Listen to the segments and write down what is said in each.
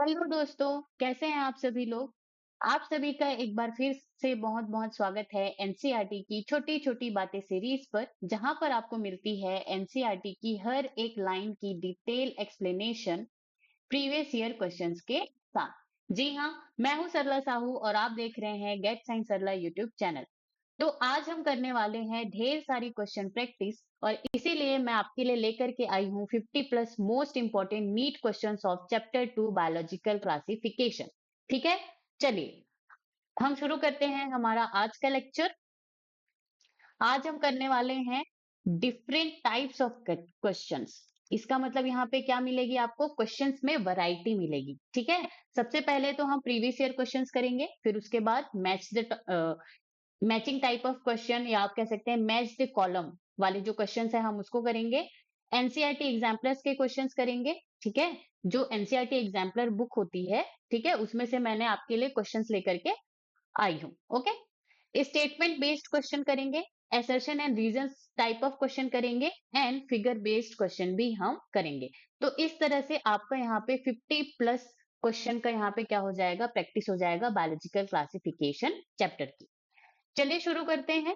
Hello दोस्तों, कैसे हैं आप सभी लोग। आप सभी का एक बार फिर से बहुत बहुत स्वागत है एनसीईआरटी की छोटी छोटी बातें सीरीज पर, जहां पर आपको मिलती है एनसीईआरटी की हर एक लाइन की detail explanation previous year questions के साथ। जी हाँ, मैं हूं सरला साहू और आप देख रहे हैं gate science Sarla YouTube channel. तो आज हम करने वाले हैं ढेर सारी क्वेश्चन प्रैक्टिस, और इसीलिए मैं आपके लिए लेकर के आई हूँ 50 plus most important NEET questions of chapter 2 biological classification. ठीक है, चलिए हम शुरू करते हैं हमारा आज का लेक्चर। आज हम करने वाले हैं डिफरेंट टाइप्स ऑफ क्वेश्चंस। इसका मतलब यहाँ पे क्या मिलेगी, आपको क्वेश्चंस में वैरायटी मिलेगी। ठीक है, सबसे पहले तो हम प्रीवियस ईयर क्वेश्चंस करेंगे, फिर उसके बाद मैचिंग टाइप ऑफ क्वेश्चन, या आप कह सकते हैं मैच द कॉलम वाले जो क्वेश्चंस है हम उसको करेंगे। एनसीईआरटी एग्जाम्पलर्स के क्वेश्चंस करेंगे। ठीक है, जो एनसीईआरटी एग्जाम्पलर बुक होती है, ठीक है, उसमें से मैंने आपके लिए क्वेश्चंस लेकर के आई हूँ। ओके, स्टेटमेंट बेस्ड क्वेश्चन करेंगे, assertion and reasons type of question करेंगे, एंड फिगर बेस्ड क्वेश्चन भी हम करेंगे। तो इस तरह से आपका यहाँ पे 50 प्लस क्वेश्चन का यहाँ पे क्या हो जाएगा, प्रैक्टिस हो जाएगा बायोलॉजिकल क्लासिफिकेशन चैप्टर की। चलिए शुरू करते हैं।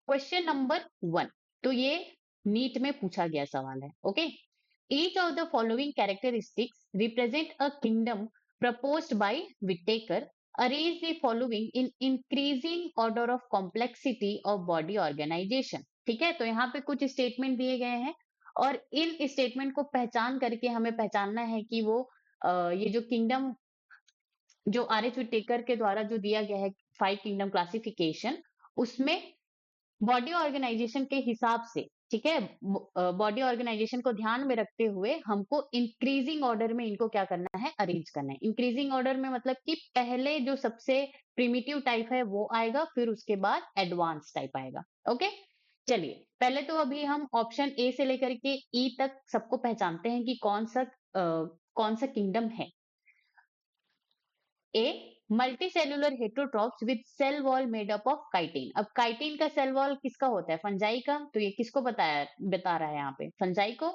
क्वेश्चन नंबर 1, तो ये नीट में पूछा गया सवाल है। Okay, each of the following characteristics represent a kingdom proposed by Whittaker, arrange the following in increasing order of complexity of body organisation. ठीक है, तो यहाँ पे कुछ स्टेटमेंट दिए गए हैं, और इन स्टेटमेंट को पहचान करके हमें पहचानना है कि वो ये जो किंगडम, जो आर एच विटेकर के द्वारा जो दिया गया है 5 किंगडम क्लासिफिकेशन, उसमें बॉडी ऑर्गेनाइजेशन के हिसाब से, ठीक है, बॉडी ऑर्गेनाइजेशन को ध्यान में रखते हुए हमको इंक्रीजिंग ऑर्डर में इनको क्या करना है, अरेंज करना है। इंक्रीजिंग ऑर्डर में मतलब कि पहले जो सबसे प्रिमिटिव टाइप है वो आएगा, फिर उसके बाद एडवांस टाइप आएगा। ओके, चलिए पहले तो अभी हम ऑप्शन ए से लेकर के ई तक सबको पहचानते हैं कि कौन सा किंगडम है। A, multicellular heterotrophs with cell wall made up of chitin. अब काइटिन का सेल वॉल किसका होता है, फंजाई का, तो ये किसको बता रहा है यहाँ पे, फंजाई को।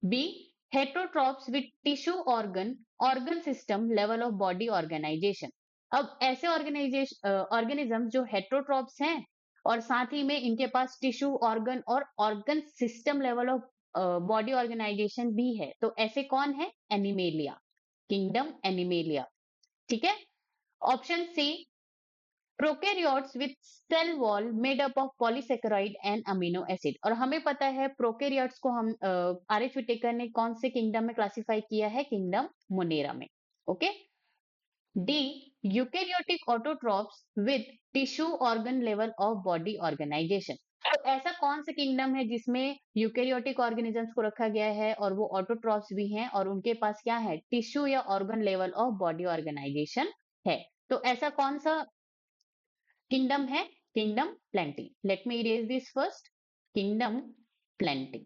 B, heterotrophs with tissue organ organ system level of body organisation. अब ऐसे ऑर्गेनिज्म जो हेटरोट्रॉप्स हैं और साथ ही में इनके पास टिश्यू ऑर्गन और organ system level of body organisation भी है, तो ऐसे कौन है, एनिमेलिया, किंगडम एनिमेलिया। ठीक है, option C, prokaryotes with cell wall made up of polysaccharide and amino acid. और हमें पता है प्रोकैरियोट्स को हम आर एच विटेकर ने कौन से किंगडम में क्लासिफाई किया है, किंगडम मोनेरा में। Okay, D, eukaryotic autotrophs with tissue organ level of body organisation. तो ऐसा कौन सा किंगडम है जिसमें यूकेरियोटिक ऑर्गेनिजम्स को रखा गया है और वो ऑटोट्रॉप्स भी हैं और उनके पास क्या है, टिश्यू या organ level of body organisation है। तो ऐसा कौन सा किंगडम है, kingdom plantae. Let me erase this first, kingdom plantae.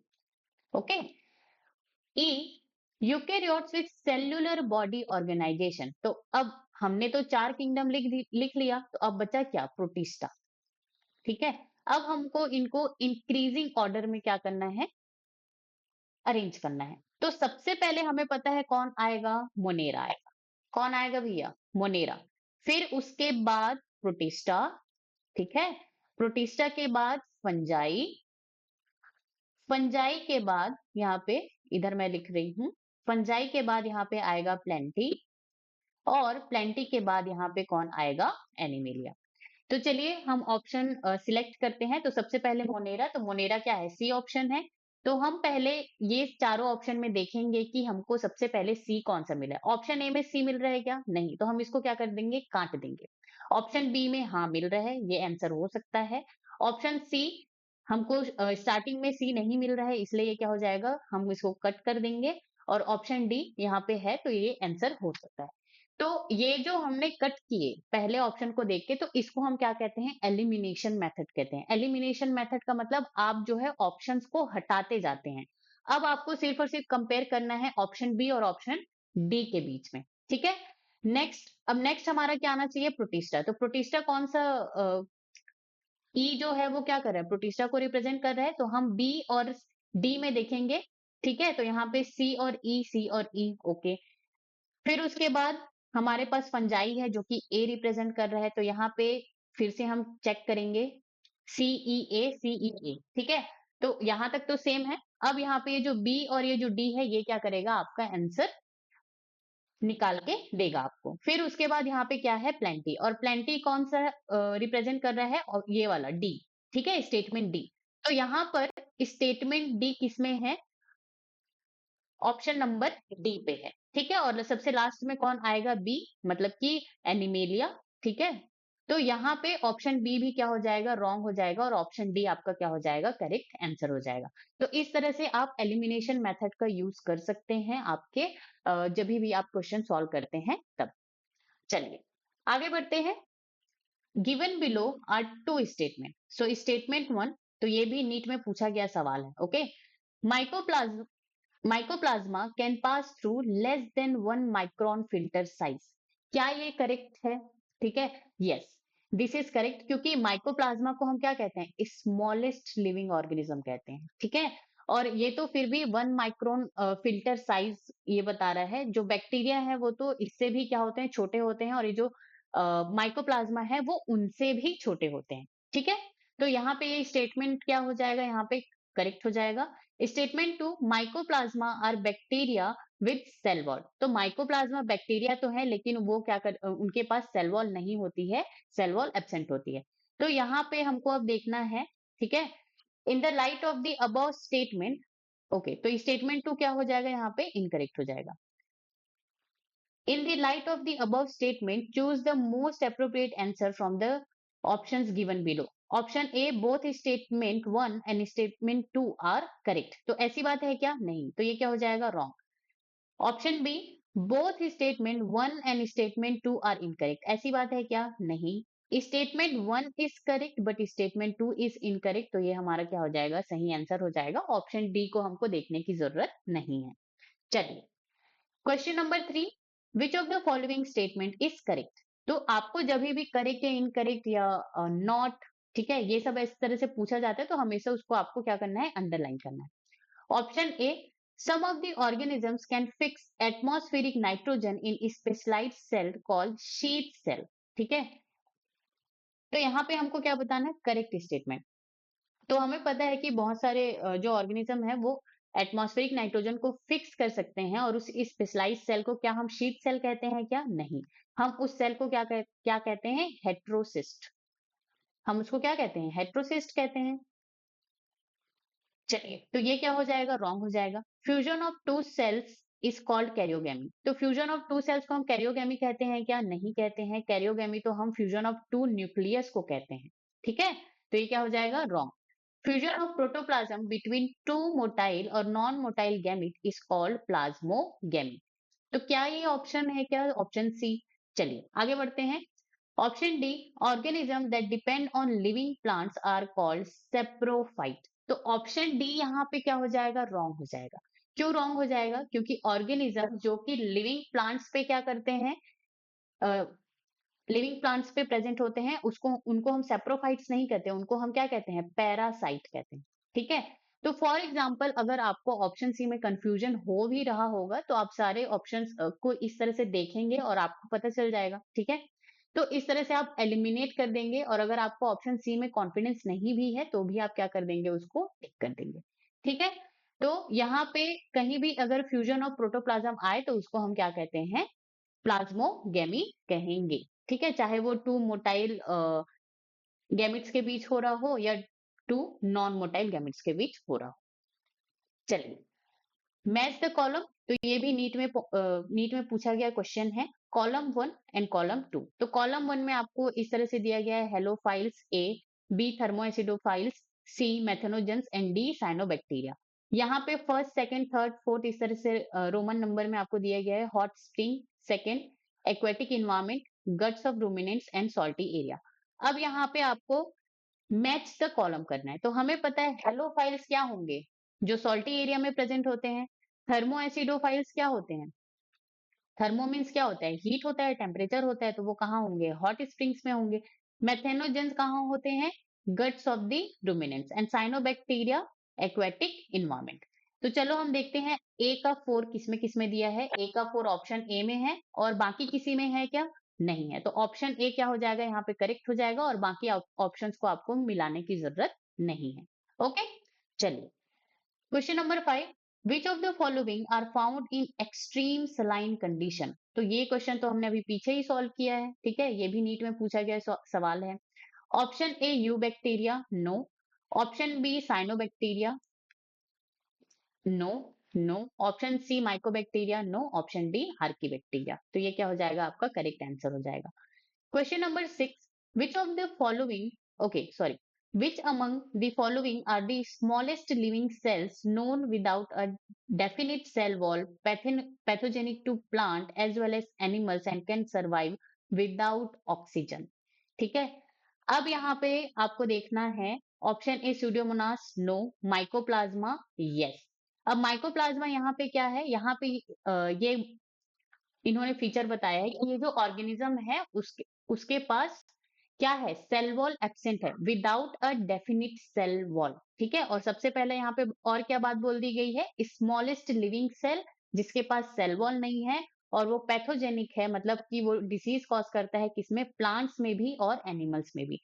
Okay, E, eukaryotes with cellular body organisation. तो अब हमने तो 4 किंगडम लिख लिया, तो अब बचा क्या, प्रोटिस्टा। ठीक है, अब हमको इनको इंक्रीजिंग ऑर्डर में क्या करना है, अरेंज करना है। तो सबसे पहले हमें पता है कौन आएगा, मोनेरा आएगा। कौन आएगा भैया, मोनेरा। फिर उसके बाद प्रोटिस्टा। ठीक है, प्रोटिस्टा के बाद फंजाई। फंजाई के बाद यहाँ पे, इधर मैं लिख रही हूं, फंजाई के बाद यहाँ पे आएगा प्लेंटी, और प्लेंटी के बाद यहाँ पे कौन आएगा, एनिमेलिया। तो चलिए हम ऑप्शन सिलेक्ट करते हैं। तो सबसे पहले मोनेरा, तो मोनेरा क्या है, सी ऑप्शन है। तो हम पहले ये चारों ऑप्शन में देखेंगे कि हमको सबसे पहले सी कौन सा मिला है। ऑप्शन ए में सी मिल रहा है क्या, नहीं, तो हम इसको क्या कर देंगे, काट देंगे। ऑप्शन बी में हाँ मिल रहा है, ये आंसर हो सकता है। ऑप्शन सी, हमको स्टार्टिंग में सी नहीं मिल रहा है, इसलिए ये क्या हो जाएगा, हम इसको कट कर देंगे। और ऑप्शन डी यहाँ पे है, तो ये आंसर हो सकता है। तो ये जो हमने कट किए पहले ऑप्शन को देख के, तो इसको हम क्या कहते हैं, एलिमिनेशन मेथड कहते हैं। एलिमिनेशन मेथड का मतलब आप जो है ऑप्शंस को हटाते जाते हैं। अब आपको सिर्फ और सिर्फ कंपेयर करना है ऑप्शन बी और ऑप्शन डी के बीच में। ठीक है, नेक्स्ट, अब नेक्स्ट हमारा क्या आना चाहिए, प्रोटिस्टा। तो प्रोटिस्टा कौन सा, ई जो है वो क्या कर रहा है, प्रोटिस्टा को रिप्रेजेंट कर रहा है, तो हम बी और डी में देखेंगे। ठीक है, तो यहाँ पे सी और ई, सी और ई, ओके। फिर उसके बाद हमारे पास फंजाई है जो कि ए रिप्रेजेंट कर रहा है, तो यहाँ पे फिर से हम चेक करेंगे CEA, ठीक है। तो यहाँ तक तो सेम है। अब यहाँ पे ये जो बी और ये जो डी है, ये क्या करेगा, आपका आंसर निकाल के देगा आपको। फिर उसके बाद यहाँ पे क्या है, प्लेंटी, और प्लेंटी कौन सा रिप्रेजेंट कर रहा है, और ये वाला डी, ठीक है, स्टेटमेंट डी। तो यहाँ पर स्टेटमेंट डी किसमें है, ऑप्शन नंबर डी पे है, ठीक है। और सबसे लास्ट में कौन आएगा, बी, मतलब कि एनिमेलिया, ठीक है। तो यहाँ पे ऑप्शन बी भी क्या हो जाएगा, रॉन्ग हो जाएगा, और ऑप्शन डी आपका क्या हो जाएगा, करेक्ट आंसर हो जाएगा। तो इस तरह से आप एलिमिनेशन मेथड का यूज कर सकते हैं आपके जब भी आप क्वेश्चन सॉल्व करते हैं तब। चलिए आगे बढ़ते हैं। Given below are two statement, so statement one, तो ये भी नीट में पूछा गया सवाल है, okay. Mycoplasma Mycoplasma can pass through less than 1 micron filter size. क्या ये करेक्ट है, ठीक है, यस, दिस इज करेक्ट, क्योंकि माइकोप्लाज्मा को हम क्या कहते हैं, स्मॉलेस्ट लिविंग ऑर्गेनिज्म कहते हैं, ठीक है। और ये तो फिर भी 1 माइक्रोन फिल्टर साइज ये बता रहा है। जो बैक्टीरिया है वो तो इससे भी क्या होते हैं, छोटे होते हैं, और ये जो माइकोप्लाज्मा है वो उनसे भी छोटे होते हैं, ठीक है। तो यहाँ पे ये स्टेटमेंट क्या हो जाएगा, यहाँ पे करेक्ट हो जाएगा। Statement two, mycoplasma are bacteria with cell wall, तो माइकोप्लाज्मा बैक्टीरिया तो है, लेकिन वो क्या उनके पास सेल वॉल नहीं होती है, सेल वॉल एब्सेंट होती है। तो यहाँ पे हमको अब देखना है, ठीक है, in the light of the above statement, okay, तो स्टेटमेंट टू क्या हो जाएगा, यहाँ पे इनकरेक्ट हो जाएगा। In the light of the above statement, choose the most appropriate answer from the options given below. Option A, both statement 1 and statement 2 are correct. तो ऐसी बात है क्या, नहीं, तो ये क्या हो जाएगा, wrong. Option B, both statement 1 and statement 2 are incorrect. ऐसी बात है क्या, नहीं. Statement 1 is correct but statement 2 is incorrect. तो ये हमारा क्या हो जाएगा, सही आंसर हो जाएगा। ऑप्शन डी को हमको देखने की जरूरत नहीं है। चलिए question number 3, which of the following statement is correct. तो आपको जब भी करेक्ट या इनकरेक्ट या नॉट, ठीक है, ये सब इस तरह से पूछा जाता है, तो हमेशा उसको आपको क्या करना है, अंडरलाइन करना है। Option A, some of the organisms can fix atmospheric nitrogen in specialised cell called sheet cell, ठीक है। तो यहाँ पे हमको क्या बताना है, करेक्ट स्टेटमेंट। तो हमें पता है कि बहुत सारे जो ऑर्गेनिज्म है वो एटमॉस्फेरिक नाइट्रोजन को फिक्स कर सकते हैं, और उस स्पेशलाइज्ड सेल को क्या हम शीट सेल कहते हैं क्या, नहीं, हम उस सेल को क्या कहते हैं, हेट्रोसिस्ट, हम उसको क्या कहते हैं, हेट्रोसिस्ट कहते हैं। चलिए तो ये क्या हो जाएगा, रॉन्ग हो जाएगा। Fusion of two cells is called karyogamy, तो फ्यूजन ऑफ टू सेल्स को हम कैरियोगेमी कहते हैं क्या, नहीं कहते हैं। कैरियोगेमी तो हम फ्यूजन ऑफ टू न्यूक्लियस को कहते हैं, ठीक है। तो ये क्या हो जाएगा, wrong. Fusion of protoplasm between two motile और non motile gamete is called plasmogamy. तो क्या ये ऑप्शन है क्या, ऑप्शन सी। चलिए आगे बढ़ते हैं। Option D, organism that depend on living plants are called saprophyte. तो ऑप्शन डी यहाँ पे क्या हो जाएगा, रॉन्ग हो जाएगा। क्यों रॉन्ग हो जाएगा, क्योंकि ऑर्गेनिज्म जो कि लिविंग प्लांट्स पे क्या करते हैं, लिविंग प्लांट्स पे प्रेजेंट होते हैं, उसको उनको हम सेप्रोफाइट्स नहीं कहते, उनको हम क्या कहते हैं, पैरासाइट कहते हैं, ठीक है। तो फॉर एग्जाम्पल अगर आपको ऑप्शन सी में कंफ्यूजन हो भी रहा होगा, तो आप सारे ऑप्शंस को इस तरह से देखेंगे और आपको पता चल जाएगा, ठीक है। तो इस तरह से आप एलिमिनेट कर देंगे, और अगर आपको ऑप्शन सी में कॉन्फिडेंस नहीं भी है तो भी आप क्या कर देंगे, उसको टिक कर देंगे, ठीक है। तो यहाँ पे कहीं भी अगर फ्यूजन ऑफ प्रोटोप्लाज्म आए तो उसको हम क्या कहते हैं, प्लाज्मोगेमी कहेंगे, ठीक है। चाहे वो टू मोटाइल गैमिट्स के बीच हो रहा हो या टू नॉन मोटाइल गैमिट्स के बीच हो रहा हो। चलिए मैच द कॉलम, तो ये भी नीट में पूछा गया क्वेश्चन है। कॉलम 1 एंड कॉलम 2, तो कॉलम 1 में आपको इस तरह से दिया गया है, halophiles, A, B thermoacidophiles, C methanogens and D cyanobacteria. यहाँ पे फर्स्ट सेकंड थर्ड फोर्थ इस तरह से रोमन नंबर में आपको दिया गया है। Hot spring, second aquatic environment, guts of ruminants and salty area. अब यहाँ पे आपको मैच द कॉलम करना है। तो हमें पता है हेलोफाइल्स क्या होंगे, जो सॉल्टी एरिया में प्रेजेंट होते हैं। थर्मो एसिडोफाइल्स क्या होते हैं, थर्मो मीन्स क्या होता है, हीट होता है, टेम्परेचर होता है, तो वो कहाँ होंगे, हॉट स्प्रिंग्स में होंगे। मेथेनोजेंस कहाँ होते हैं, guts of the ruminants, and cyanobacteria aquatic environment. तो चलो हम देखते हैं ए का 4 किसमें दिया है। ए का 4 ऑप्शन ए में है और बाकी किसी में है क्या? नहीं है। तो ऑप्शन ए क्या हो जाएगा यहाँ पे करेक्ट हो जाएगा और बाकी ऑप्शंस को आपको मिलाने की जरूरत नहीं है। ओके, चलिए question number 5, which of the following are found in extreme saline condition. तो ये क्वेश्चन तो हमने अभी पीछे ही सॉल्व किया है, ठीक है, ये भी नीट में पूछा गया सवाल है। Option A eubacteria, no. Option B cyanobacteria, no. No. Option C mycobacteria, no. Option D archaebacteria. तो ये क्या हो जाएगा? आपका करेक्ट आंसर हो जाएगा। Question number 6. Which of the following, okay, sorry. Which among the following are the smallest living cells known without a definite cell wall, pathogenic to plant as well as animals and can survive without oxygen? ठीक है, अब यहाँ पे आपको देखना है option A pseudomonas, no. Mycoplasma, yes. अब mycoplasma यहाँ पे क्या है? यहाँ पे ये इन्होंने फीचर बताया है कि ये जो ऑर्गेनिज्म है उसके पास क्या है? सेल वॉल एब्सेंट है, without a definite cell wall. ठीक है, और सबसे पहले यहाँ पे और क्या बात बोल दी गई है? स्मॉलेस्ट लिविंग सेल, जिसके पास सेल वॉल नहीं है और वो पैथोजेनिक है, मतलब कि वो डिसीज कॉज करता है किसमें? प्लांट्स में भी और एनिमल्स में भी।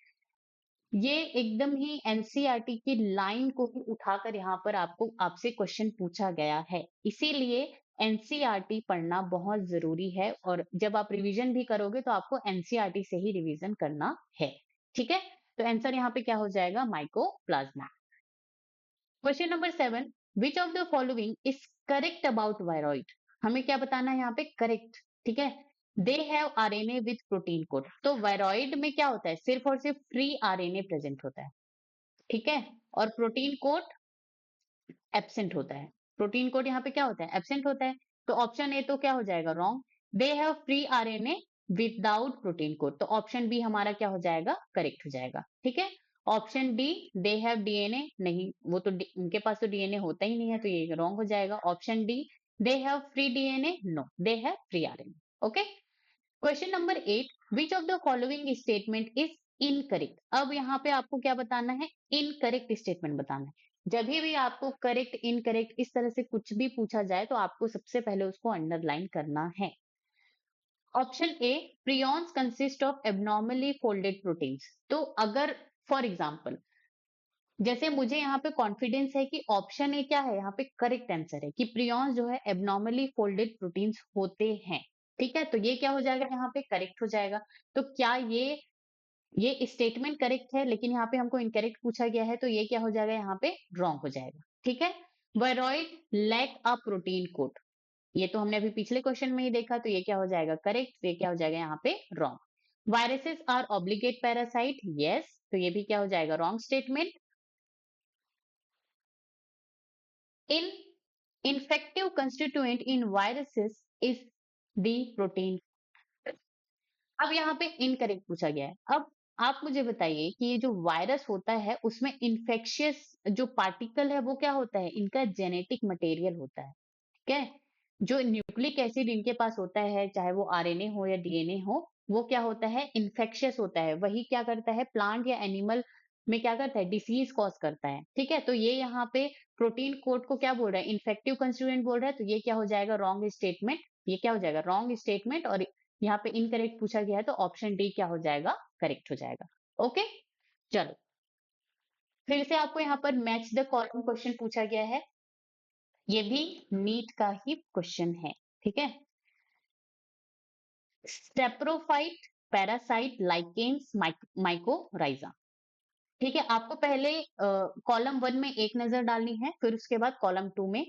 ये एकदम ही एनसीईआरटी की लाइन को ही उठाकर यहाँ पर आपसे क्वेश्चन पूछा गया है, इसीलिए एनसीईआरटी पढ़ना बहुत जरूरी है और जब आप रिवीजन भी करोगे तो आपको एनसीईआरटी से ही रिवीजन करना है। ठीक है, तो आंसर यहाँ पे क्या हो जाएगा? Mycoplasma. Question number 7, which of the following is correct about viroid. हमें क्या बताना है यहाँ पे? करेक्ट। ठीक है, they have RNA with protein code. तो वायरॉइड में क्या होता है? सिर्फ और सिर्फ फ्री आरएनए प्रेजेंट होता है, ठीक है, और प्रोटीन कोड एब्सेंट होता है। प्रोटीन कोड यहाँ पे क्या होता है? एब्सेंट होता है। तो ऑप्शन ए तो क्या हो जाएगा? Wrong. They have free RNA without protein code, तो ऑप्शन बी हमारा क्या हो जाएगा? करेक्ट हो जाएगा। ठीक है, option D they have DNA, नहीं, वो तो उनके पास तो डीएनए होता ही नहीं है, तो ये रॉन्ग हो जाएगा। Option D they have free DNA, no, they have free RNA. Okay, question number 8, which of the following statement is incorrect. अब यहाँ पे आपको क्या बताना है? इनकरेक्ट स्टेटमेंट बताना है। जब भी आपको करेक्ट इनकरेक्ट इस तरह से कुछ भी पूछा जाए तो आपको सबसे पहले उसको अंडरलाइन करना है। Option A, prions consist of abnormally folded proteins. तो अगर फॉर एग्जाम्पल जैसे मुझे यहाँ पे कॉन्फिडेंस है कि ऑप्शन ए क्या है? यहाँ पे करेक्ट आंसर है कि प्रियॉन्स जो है एबनॉर्मली फोल्डेड प्रोटीन्स होते हैं। ठीक है, तो ये क्या हो जाएगा? यहाँ पे करेक्ट हो जाएगा। तो क्या ये स्टेटमेंट करेक्ट है, लेकिन यहाँ पे हमको इनकरेक्ट पूछा गया है, तो ये क्या हो जाएगा? यहाँ पे रॉन्ग हो जाएगा। ठीक है, viroid lack a protein code, ये तो हमने अभी पिछले क्वेश्चन में ही देखा, तो ये क्या हो जाएगा? करेक्ट। ये क्या हो जाएगा? यहाँ पे wrong. Viruses are obligate parasite, yes, तो ये भी क्या हो जाएगा? Wrong statement. In infective constituent in viruses is the protein. अब यहाँ पे इनकरेक्ट पूछा गया है। अब आप मुझे बताइए कि ये जो वायरस होता है उसमें इन्फेक्शियस जो पार्टिकल है वो क्या होता है? इनका जेनेटिक मटेरियल होता है। ठीक है, जो न्यूक्लिक एसिड इनके पास होता है, चाहे वो आरएनए हो या डीएनए हो, वो क्या होता है? इन्फेक्शियस होता है। वही क्या करता है? प्लांट या एनिमल में क्या करता है? डिसीज कॉज करता है। ठीक है, तो ये यहाँ पे प्रोटीन कोड को क्या बोल रहा है? इन्फेक्टिव कंस्टिट्यूएंट बोल रहा है, तो ये क्या हो जाएगा? Wrong statement. ये क्या हो जाएगा? Wrong statement. और यहाँ पे इनकरेक्ट पूछा गया है, तो ऑप्शन डी क्या हो जाएगा? करेक्ट हो जाएगा। ओके, चलो फिर से आपको यहाँ पर मैच द कॉलम क्वेश्चन पूछा गया है, ये भी नीट का ही क्वेश्चन है। ठीक है, सेप्रोफाइट, पैरासाइट, लाइकेन्स, माइकोराइजा। ठीक है, आपको पहले कॉलम 1 में एक नजर डालनी है, फिर उसके बाद कॉलम 2 में।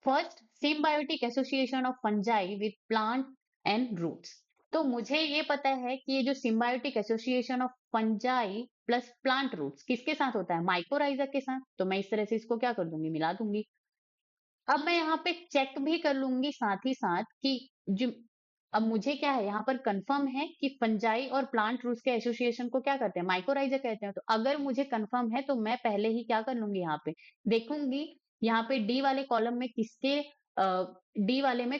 First, symbiotic association of fungi with plant and roots. तो मुझे ये पता है कि ये जो symbiotic association of fungi plus plant roots किसके साथ होता है? माइकोराइजा के साथ। तो मैं इस तरह से इसको क्या कर दूंगी? मिला दूंगी। अब मैं यहाँ पे चेक भी कर लूंगी साथ ही साथ कि जो अब मुझे क्या है? यहाँ पर कंफर्म है कि फंजाई और प्लांट रूट्स के एसोसिएशन को क्या करते हैं? माइकोराइजा कहते हैं। तो अगर मुझे कंफर्म है तो मैं पहले ही क्या कर लूंगी? यहाँ पे देखूंगी, यहाँ पे डी वाले कॉलम में किसके डी वाले में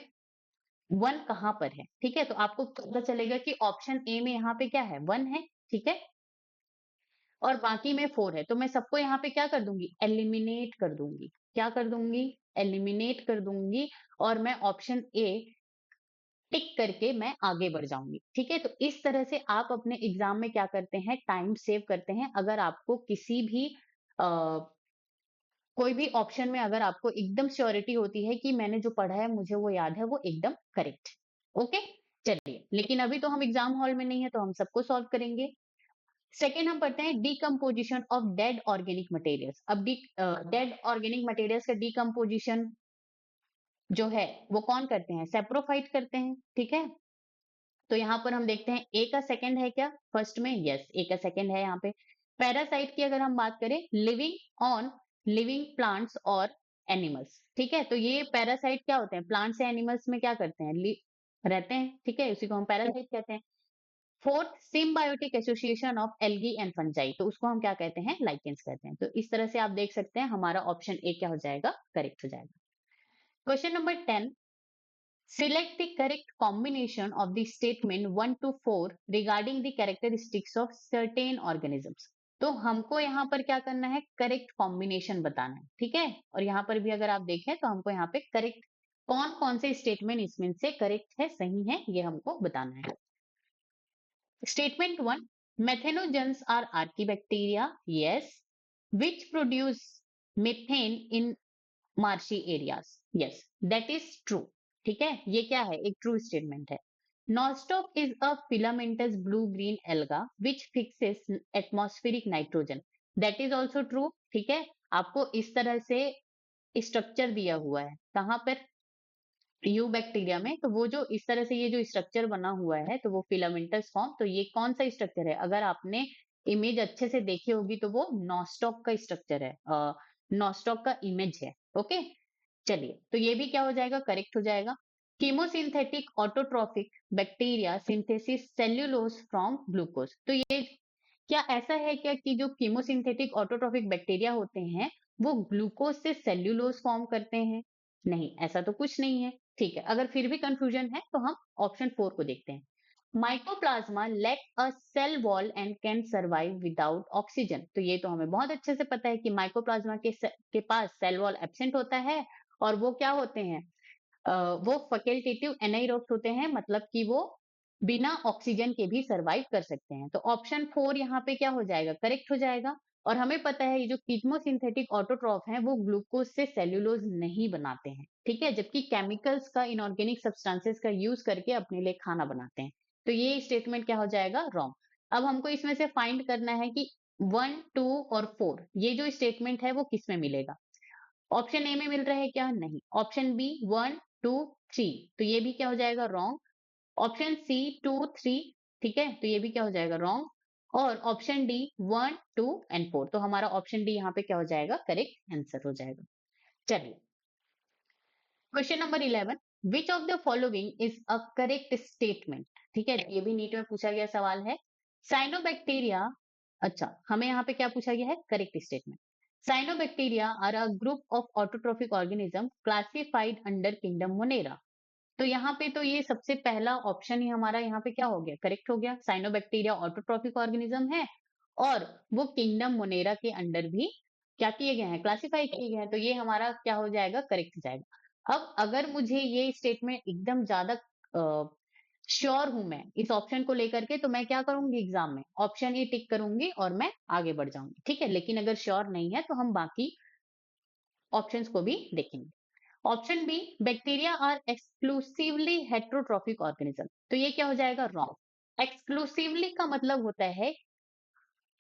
1 कहाँ पर है। ठीक है, तो आपको पता चलेगा कि ऑप्शन ए में यहाँ पे क्या है? 1 है। ठीक है, और बाकी में 4 है, तो मैं सबको यहाँ पे क्या कर दूंगी, एलिमिनेट कर दूंगी। क्या कर दूंगी, एलिमिनेट कर दूंगी, और मैं ऑप्शन ए टिक करके मैं आगे बढ़ जाऊंगी। ठीक है, तो इस तरह से आप अपने एग्जाम में क्या करते हैं, टाइम सेव करते हैं। अगर आपको किसी भी कोई भी ऑप्शन में अगर आपको एकदम श्योरिटी होती है कि मैंने जो पढ़ा है मुझे वो याद है, वो एकदम करेक्ट। ओके, चलिए, लेकिन अभी तो हम एग्जाम हॉल में नहीं है, तो हम सबको सॉल्व करेंगे। सेकेंड हम पढ़ते हैं decomposition of dead organic materials. अब डेड ऑर्गेनिक मटेरियल्स का डीकम्पोजिशन जो है वो कौन करते हैं, सेप्रोफाइट करते हैं। ठीक है, तो यहाँ पर हम देखते हैं ए का सेकंड है क्या फर्स्ट में, यस ए का सेकंड है यहाँ पे। पैरासाइट की अगर हम बात करें, लिविंग ऑन लिविंग प्लांट्स और एनिमल्स। ठीक है, तो ये पैरासाइट क्या होते हैं, प्लांट्स या एनिमल्स में क्या करते हैं, रहते हैं। ठीक है, उसी को हम पैरासाइट कहते हैं। Fourth, symbiotic association of algae and fungi, तो उसको हम क्या कहते हैं, लाइकेंस कहते हैं। तो इस तरह से आप देख सकते हैं हमारा ऑप्शन ए क्या हो जाएगा, करेक्ट हो जाएगा। Question number 10, select the correct combination of the statement 1 to 4 regarding the characteristics of certain organisms। तो हमको यहाँ पर क्या करना है, करेक्ट कॉम्बिनेशन बताना है। ठीक है, और यहाँ पर भी अगर आप देखें तो हमको यहाँ पे करेक्ट कौन कौन से स्टेटमेंट इसमें से करेक्ट है, सही है, ये हमको बताना है। Statement 1, methanogens are archaebacteria, yes, which produce methane in marshy areas, yes, that is true. ठीक है, ये क्या है, एक ट्रू स्टेटमेंट है। Nostoc is a filamentous blue green alga which fixes atmospheric nitrogen, that is also true. ठीक है, आपको इस तरह से स्ट्रक्चर दिया हुआ है, कहां पर, यू बैक्टीरिया में, तो वो जो इस तरह से ये जो स्ट्रक्चर बना हुआ है, तो वो फिलामेंटस फॉर्म, तो ये कौन सा स्ट्रक्चर है, अगर आपने इमेज अच्छे से देखी होगी तो वो नॉस्टॉक का स्ट्रक्चर है, नॉस्टॉक का इमेज है। ओके, चलिए, तो ये भी क्या हो जाएगा, करेक्ट हो जाएगा। Chemosynthetic autotrophic bacteria synthesis cellulose from glucose, तो ये क्या ऐसा है क्या कि जो कीमोसिंथेटिक ऑटोट्रोफिक बैक्टीरिया होते हैं वो ग्लूकोज से सेल्यूलोज फॉर्म करते हैं, नहीं, ऐसा तो कुछ नहीं है। ठीक है, अगर फिर भी कंफ्यूजन है तो हम ऑप्शन 4 को देखते हैं। Mycoplasma lack a cell wall and can survive without oxygen, तो ये तो हमें बहुत अच्छे से पता है कि माइकोप्लाज्मा के पास सेल वॉल एब्सेंट होता है, और वो क्या होते हैं, वो फैकल्टेटिव एनाइरोब्स होते हैं, मतलब कि वो बिना ऑक्सीजन के भी सरवाइव कर सकते हैं। तो ऑप्शन 4 यहाँ पे क्या हो जाएगा, करेक्ट हो जाएगा। और हमें पता है ये जो कीमोसिंथेटिक ऑटोट्रॉफ हैं वो ग्लूकोज से सेल्यूलोज नहीं बनाते हैं। ठीक है, जबकि केमिकल्स का, इनऑर्गेनिक सब्सटेंसेस का यूज करके अपने लिए खाना बनाते हैं। तो ये स्टेटमेंट क्या हो जाएगा, रॉन्ग। अब हमको इसमें से फाइंड करना है कि 1, 2 और 4 ये जो स्टेटमेंट है वो किस में मिलेगा। ऑप्शन ए में मिल रहा है क्या, नहीं। ऑप्शन बी 1, 2, 3, तो ये भी क्या हो जाएगा, रॉन्ग। ऑप्शन सी 2, 3, ठीक है, तो ये भी क्या हो जाएगा, रॉन्ग। और ऑप्शन डी 1, 2 एंड 4, तो हमारा ऑप्शन डी यहाँ पे क्या हो जाएगा, करेक्ट आंसर हो जाएगा। चलिए, question number 11, which of the following is a correct statement. ठीक है, ये भी नीट में पूछा गया सवाल है। साइनोबैक्टीरिया, अच्छा हमें यहाँ पे क्या पूछा गया है, correct statement. Cyanobacteria are a group of autotrophic organism classified under kingdom Monera, तो यहाँ पे तो ये सबसे पहला ऑप्शन ही हमारा यहाँ पे क्या हो गया, करेक्ट हो गया। साइनोबैक्टीरिया ऑटोट्रोफिक ऑर्गेनिज्म है, और वो किंगडम मोनेरा के अंडर भी क्या किए गए हैं, क्लासिफाई किए गए हैं, तो ये हमारा क्या हो जाएगा, करेक्ट हो जाएगा। अब अगर मुझे ये स्टेटमेंट एकदम ज्यादा श्योर हूं मैं इस ऑप्शन को लेकर के, तो मैं क्या करूंगी, एग्जाम में ऑप्शन ए टिक करूंगी और मैं आगे बढ़ जाऊंगी। ठीक है, लेकिन अगर श्योर नहीं है तो हम बाकी ऑप्शंस को भी देखेंगे। Option B, bacteria are exclusively heterotrophic organism, तो ये क्या हो जाएगा, रॉन्ग। एक्सक्लूसिवली का मतलब होता है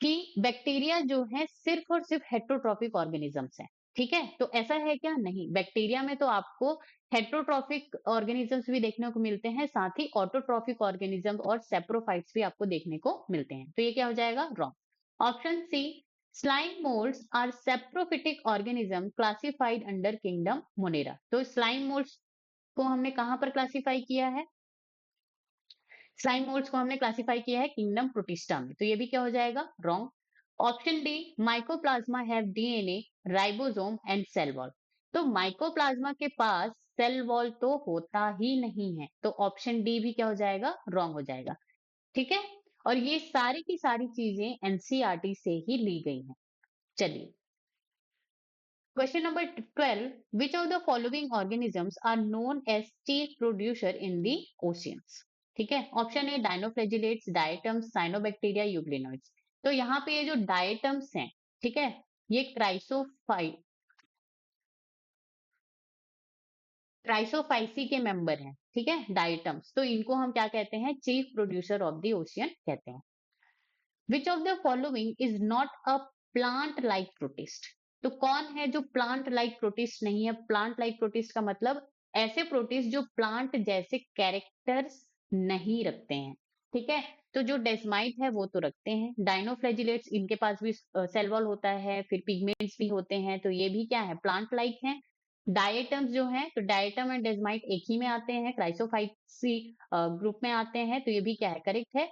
कि बैक्टीरिया जो है सिर्फ और सिर्फ हेट्रोट्रॉफिक ऑर्गेनिजम्स हैं। ठीक है, तो ऐसा है क्या, नहीं, बैक्टीरिया में तो आपको हेट्रोट्रॉफिक ऑर्गेनिजम्स भी देखने को मिलते हैं, साथ ही ऑटोट्रॉफिक ऑर्गेनिज्म और सेप्रोफाइट्स भी आपको देखने को मिलते हैं, तो ये क्या हो जाएगा, wrong. Option C, slime moulds are saprophytic organism classified under kingdom Monera, तो स्लाइम मोल्ड्स को हमने कहां पर क्लासिफाई किया है, स्लाइम मोल्ड्स को हमने क्लासिफाई किया है किंगडम प्रोटिस्टा में, तो ये भी क्या हो जाएगा, wrong. Option D, mycoplasma have DNA, ribosome and cell wall, तो माइकोप्लाज्मा के पास सेल वॉल तो होता ही नहीं है, तो ऑप्शन डी भी क्या हो जाएगा, रॉन्ग हो जाएगा। ठीक है, और ये सारी की सारी चीजें एनसीईआरटी से ही ली गई हैं। चलिए, question number 12, which of the following organisms are known as chief producer in the oceans? ठीक है, option A dinoflagellates, diatoms, cyanobacteria, euglenoids. तो यहाँ पे ये जो डायटम्स हैं, ठीक है, ये क्राइसोफाइसी के मेंबर हैं, ठीक है, डायटम्स। तो इनको हम क्या कहते हैं? Chief producer of the ocean कहते हैं। विच of the following is not a plant like protist? तो कौन है जो प्लांट लाइक प्रोटिस्ट नहीं है? प्लांट लाइक प्रोटिस्ट का मतलब ऐसे प्रोटिस्ट जो प्लांट जैसे कैरेक्टर्स नहीं रखते हैं, ठीक है। तो जो डेस्माइट है वो तो रखते हैं, डायनोफ्लैजिलेट्स इनके पास भी सेल वॉल होता है, फिर पिगमेंट्स भी होते हैं, तो ये भी क्या है? प्लांट लाइक है। डायटम्स जो है, तो डायटम एंड डेस्माइट एक ही में आते हैं, क्राइसोफाइसी ग्रुप में आते हैं, तो ये भी क्या है? करेक्ट है,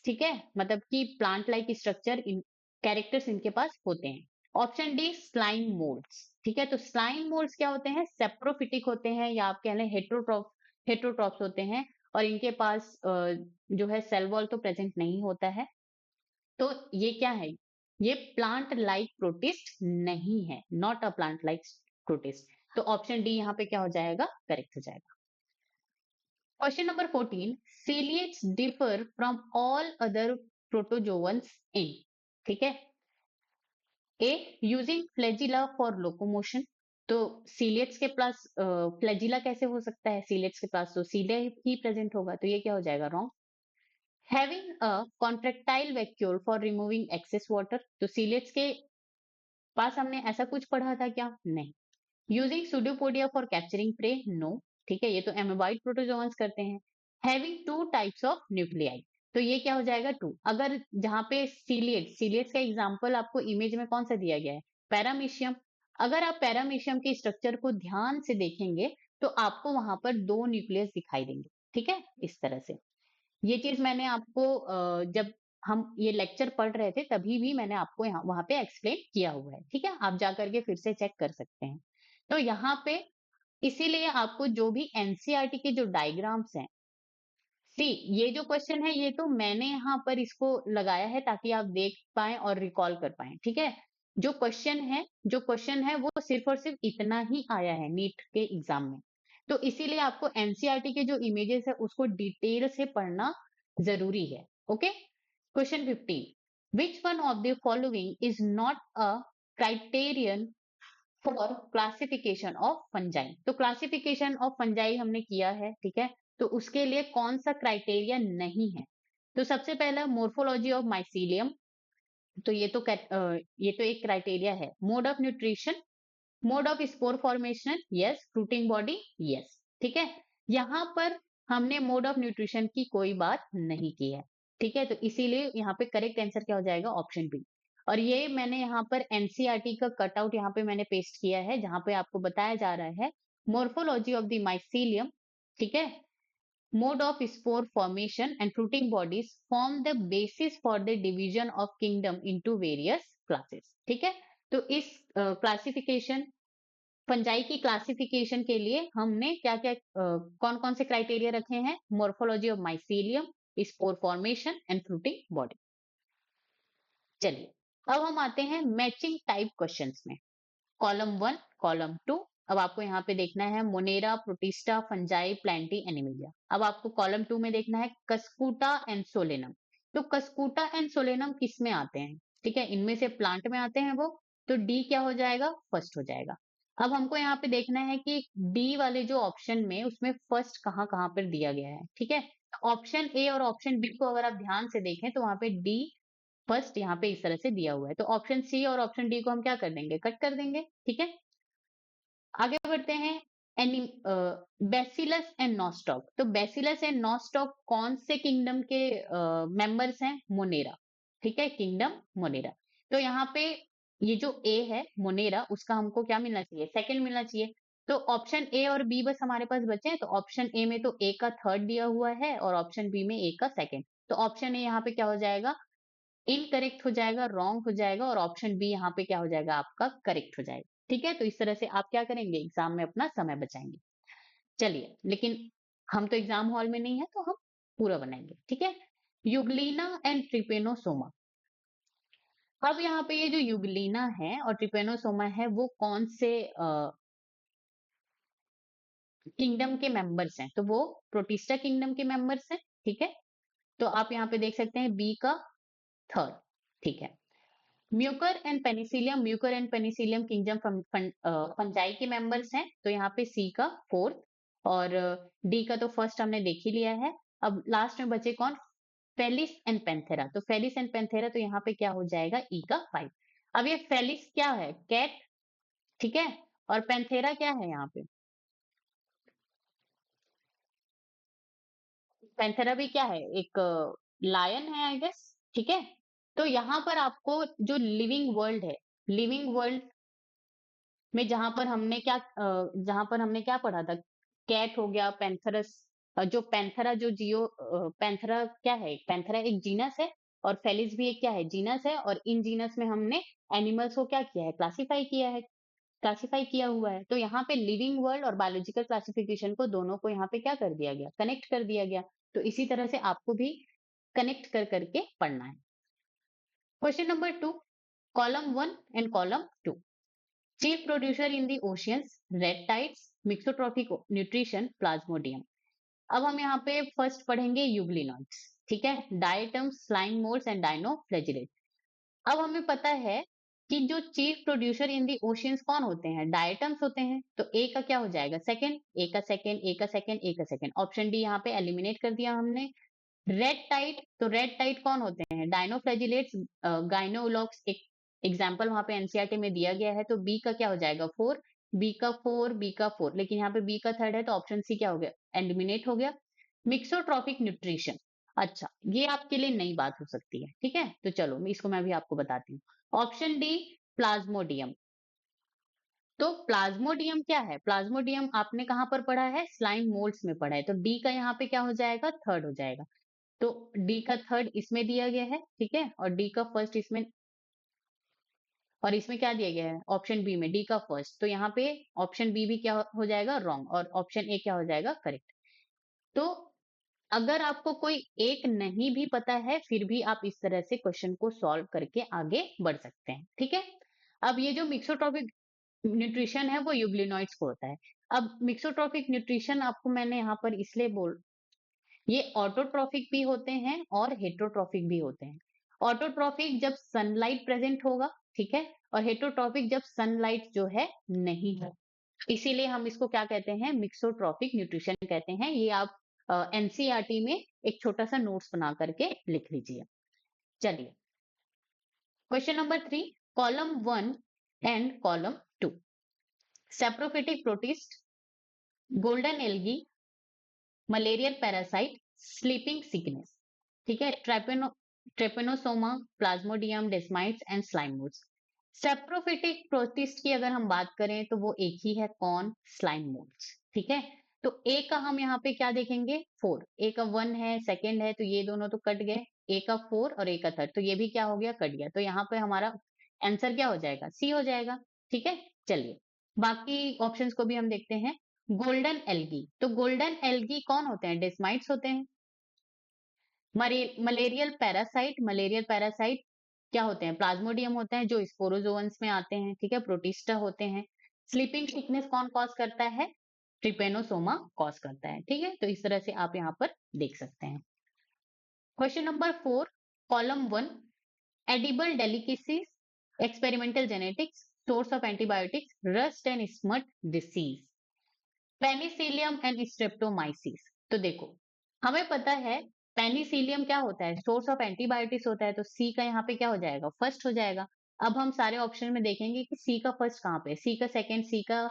ठीक है। मतलब कि plant like structure in characters इनके पास होते हैं। ऑप्शन डी स्लाइम मोल्ड्स, ठीक है। तो स्लाइम मोल्ड्स क्या होते हैं? सेप्रोफिटिक होते हैं, या आप कह लें हेट्रोट्रॉप्स होते हैं, और इनके पास जो है सेल वॉल तो प्रेजेंट नहीं होता है। तो ये क्या है? ये प्लांट लाइक प्रोटिस्ट नहीं है, not a plant like protist. तो ऑप्शन डी यहाँ पे क्या हो जाएगा? करेक्ट हो जाएगा। Question number 14, ciliates differ from all other protozoans in, ठीक है। ए, यूजिंग फ्लैजिला फॉर लोकोमोशन। तो सीलियट्स के पास फ्लैजिला कैसे हो सकता है? सीलियट्स के पास तो सीलिया ही प्रेजेंट होगा, तो ये क्या हो जाएगा? Wrong. Having a contractile vacuole for removing excess water. तो सीलियट्स के पास हमने ऐसा कुछ पढ़ा था क्या? नहीं। Using pseudopodia for capturing prey, no, ठीक है, ये तो एमोबाइट प्रोटोजोअन्स करते हैं। Having two types of nuclei, तो ये क्या हो जाएगा? टू। अगर जहां पे सीलियट्स का एग्जांपल आपको इमेज में कौन सा दिया गया है? पैरामीशियम। अगर आप पैरामीशियम के स्ट्रक्चर को ध्यान से देखेंगे तो आपको वहां पर दो न्यूक्लियस दिखाई देंगे, ठीक है, इस तरह से। ये चीज मैंने आपको जब हम ये लेक्चर पढ़ रहे थे तभी भी मैंने आपको यहाँ वहां पे एक्सप्लेन किया हुआ है, ठीक है, आप जा करके फिर से चेक कर सकते हैं। तो यहाँ पे इसीलिए आपको जो भी एनसीईआरटी के जो डायग्राम्स हैं, सी, ये जो क्वेश्चन है ये तो मैंने यहाँ पर इसको लगाया है ताकि आप देख पाएं और रिकॉल कर पाएं, ठीक है। जो क्वेश्चन है वो सिर्फ और सिर्फ इतना ही आया है नीट के एग्जाम में। तो इसीलिए आपको एनसीईआरटी के जो इमेजेस है उसको डिटेल से पढ़ना जरूरी है। Okay, question 15, which one of the following is not a criterion for classification of fungi? तो क्लासिफिकेशन ऑफ फंजाई हमने किया है, ठीक है, तो उसके लिए कौन सा क्राइटेरिया नहीं है? तो सबसे पहला मोर्फोलॉजी ऑफ माइसीलियम, तो ये तो एक क्राइटेरिया है। Mode of nutrition, mode of spore formation, yes. Fruiting body, yes, ठीक है। यहाँ पर हमने मोड ऑफ न्यूट्रिशन की कोई बात नहीं की है, ठीक है, तो इसीलिए यहाँ पे करेक्ट आंसर क्या हो जाएगा? Option B. और ये मैंने यहाँ पर एनसीईआरटी का कटआउट यहाँ पे मैंने पेस्ट किया है जहां पे आपको बताया जा रहा है मोर्फोलॉजी ऑफ द माइसीलियम, ठीक है, mode of spore formation and fruiting bodies form the basis for the division of kingdom into various classes, ठीक है। तो इस क्लासिफिकेशन फंजाई की क्लासिफिकेशन के लिए हमने क्या क्या कौन कौन से क्राइटेरिया रखे हैं? Morphology of mycelium, spore formation and fruiting body. चलिए, अब हम आते हैं मैचिंग टाइप क्वेश्चंस में। Column 1, column 2। अब आपको यहाँ पे देखना है Monera, protista, fungi, Plantae, Animalia. अब आपको कॉलम 2 में देखना है कस्कूटा एंड सोलेनम। तो कस्कूटा एंड सोलेनम किस में आते हैं? ठीक है, इनमें से प्लांट में आते हैं वो, तो डी क्या हो जाएगा? फर्स्ट हो जाएगा। अब हमको यहाँ पे देखना है कि डी वाले जो ऑप्शन में उसमें फर्स्ट कहाँ कहाँ पर दिया गया है, ठीक है। ऑप्शन ए और ऑप्शन बी को अगर आप ध्यान से देखें तो वहां पे डी फर्स्ट यहाँ पे इस तरह से दिया हुआ है, तो ऑप्शन सी और ऑप्शन डी को हम क्या कर देंगे? कट कर देंगे, ठीक है। आगे बढ़ते हैं। Any bacillus and nostoc. तो बेसिलस एंड नॉस्टॉक कौन से किंगडम के मेंबर्स हैं? मोनेरा, ठीक है, किंगडम मोनेरा। तो यहाँ पे ये जो ए है मोनेरा, उसका हमको क्या मिलना चाहिए? सेकंड मिलना चाहिए। तो ऑप्शन ए और बी बस हमारे पास बचे हैं, तो ऑप्शन ए में तो ए का थर्ड दिया हुआ है और ऑप्शन बी में ए का सेकंड, तो ऑप्शन ए यहाँ पे क्या हो जाएगा? इनकरेक्ट हो जाएगा, रॉन्ग हो जाएगा, और ऑप्शन बी यहाँ पे क्या हो जाएगा? आपका करेक्ट हो जाएगा, ठीक है। तो इस तरह से आप क्या करेंगे? एग्जाम में अपना समय बचाएंगे। चलिए, लेकिन हम तो एग्जाम हॉल में नहीं है तो हम पूरा बनाएंगे, ठीक है। Euglena and Trypanosoma. अब यहाँ पे ये जो यूग्लिना है और ट्रिपेनोसोमा है वो कौन से किंगडम के मेंबर्स हैं? तो वो प्रोटिस्टा किंगडम के मेंबर्स हैं, ठीक है। तो आप यहाँ पे देख सकते हैं बी का थर्ड, ठीक है। Mucor and Penicillium kingdom fungi के मेंबर्स हैं, तो यहाँ पे सी का फोर्थ, और डी का तो फर्स्ट हमने देख ही लिया है। अब लास्ट में बचे कौन? Felis and Panthera. तो फेलिस एंड पेंथेरा, तो यहाँ पे क्या हो जाएगा? ई का फाइव। अब ये फेलिस क्या है? कैट, ठीक है। और पेंथेरा क्या है यहाँ पे? पैंथेरा भी क्या है? एक लायन है आई गेस, ठीक है। तो यहाँ पर आपको जो लिविंग वर्ल्ड है, लिविंग वर्ल्ड में जहां पर हमने क्या पढ़ा था? कैट हो गया, पैंथरस, जो पैंथरा जो पैंथरा क्या है? पैंथरा एक जीनस है, और फेलिस भी एक क्या है? जीनस है। और इन जीनस में हमने एनिमल्स को क्या किया है? क्लासिफाई किया हुआ है। तो यहाँ पे लिविंग वर्ल्ड और बायोलॉजिकल क्लासिफिकेशन को दोनों को यहाँ पे क्या कर दिया गया? कनेक्ट कर दिया गया। तो इसी तरह से आपको भी कनेक्ट कर करके पढ़ना है। Question number 2, column 1 and column 2। Chief producer in the oceans, red mixotrophic nutrition, Plasmodium. अब हम यहाँ पे फर्स्ट पढ़ेंगे यूग्लिनॉइड्स, ठीक है। Diatoms, slime moulds and dinoflagellate. अब हमें पता है कि जो चीफ प्रोड्यूसर इन दी ओशियंस कौन होते हैं? डायटम्स होते हैं। तो ए का क्या हो जाएगा? सेकंड, ए का सेकंड, ए का सेकंड, ए का सेकंड। ऑप्शन डी यहाँ पे एलिमिनेट कर दिया हमने। रेड टाइट, तो रेड टाइट कौन होते हैं? डायनोफ्लैजिलेट्स, गाइनोलॉक्स। एक एग्जाम्पल वहां पे एनसीईआरटी में दिया गया है। तो बी का क्या हो जाएगा? फोर, बी का फोर, बी का फोर। लेकिन यहाँ पे बी का थर्ड है, तो ऑप्शन सी क्या हो गया? एलिमिनेट हो गया। मिक्सोट्रॉपिक न्यूट्रिशन, अच्छा, ये आपके लिए नई बात हो सकती है, ठीक है। तो चलो इसको मैं भी आपको बताती हूँ। Option D, Plasmodium. तो प्लाज्मोडियम क्या है? प्लाज्मोडियम आपने कहाँ पर पढ़ा है? स्लाइम मोल्ड्स में पढ़ा है। तो डी का यहाँ पे क्या हो जाएगा? थर्ड हो जाएगा। तो डी का थर्ड इसमें दिया गया है, ठीक है। और डी का फर्स्ट इसमें, और इसमें क्या दिया गया है? ऑप्शन बी में डी का फर्स्ट। तो यहाँ पे ऑप्शन बी भी क्या हो जाएगा? रॉन्ग, और ऑप्शन ए क्या हो जाएगा? करेक्ट। तो अगर आपको कोई एक नहीं भी पता है, फिर भी आप इस तरह से क्वेश्चन को सॉल्व करके आगे बढ़ सकते हैं, ठीक है। अब ये जो मिक्सोट्रॉपिक न्यूट्रिशन है वो यूग्लिनॉइड्स को होता है। अब मिक्सोट्रॉपिक न्यूट्रिशन आपको मैंने यहाँ पर इसलिए ये ऑटोट्रॉफिक भी होते हैं और हेटरोट्रॉफिक भी होते हैं। ऑटोट्रॉफिक जब सनलाइट प्रेजेंट होगा, ठीक है। और हेटरोट्रॉफिक जब सनलाइट जो है नहीं है। इसीलिए हम इसको क्या कहते हैं? मिक्सोट्रॉपिक न्यूट्रिशन कहते हैं। ये आप एनसीईआरटी में एक छोटा सा नोट्स बना करके लिख लीजिए। चलिए, question number 3, column 1 and column 2। Saprophytic protist, golden algae, malarial parasite, sleeping sickness, ठीक है। Trypanosoma, plasmodium, desmids and slime moulds. Saprophytic protist की अगर हम बात करें तो वो एक ही है, कौन? स्लाइम मोड्स, ठीक है। तो ए का हम यहाँ पे क्या देखेंगे? फोर। ए का वन है, सेकंड है, तो ये दोनों तो कट गए। ए का फोर और ए का थर्ड, तो ये भी क्या हो गया? कट गया। तो यहाँ पे हमारा आंसर क्या हो जाएगा? सी हो जाएगा, ठीक है। चलिए, बाकी ऑप्शंस को भी हम देखते हैं। गोल्डन एल्गी, तो गोल्डन एल्गी कौन होते हैं? डेस्माइट्स होते हैं। मलेरियल पैरासाइट क्या होते हैं? प्लाज्मोडियम होते हैं, जो स्पोरोजोअन्स में आते हैं, ठीक है। प्रोटिस्टा होते हैं। स्लीपिंग सिकनेस कौन कॉज करता है? ट्रिपेनोसोमा कॉज करता है, ठीक है। तो इस तरह से आप यहाँ पर देख सकते हैं। Question number 4, column 1, edible delicacies, experimental genetics, source of antibiotics, rust and smut disease, Penicillium and Streptomyces. तो देखो, हमें पता है पेनिसिलियम क्या होता है? सोर्स ऑफ एंटीबायोटिक्स होता है। तो सी का यहाँ पे क्या हो जाएगा? फर्स्ट हो जाएगा। अब हम सारे ऑप्शन में देखेंगे कि सी का फर्स्ट कहाँ पे? सी का सेकंड, सी का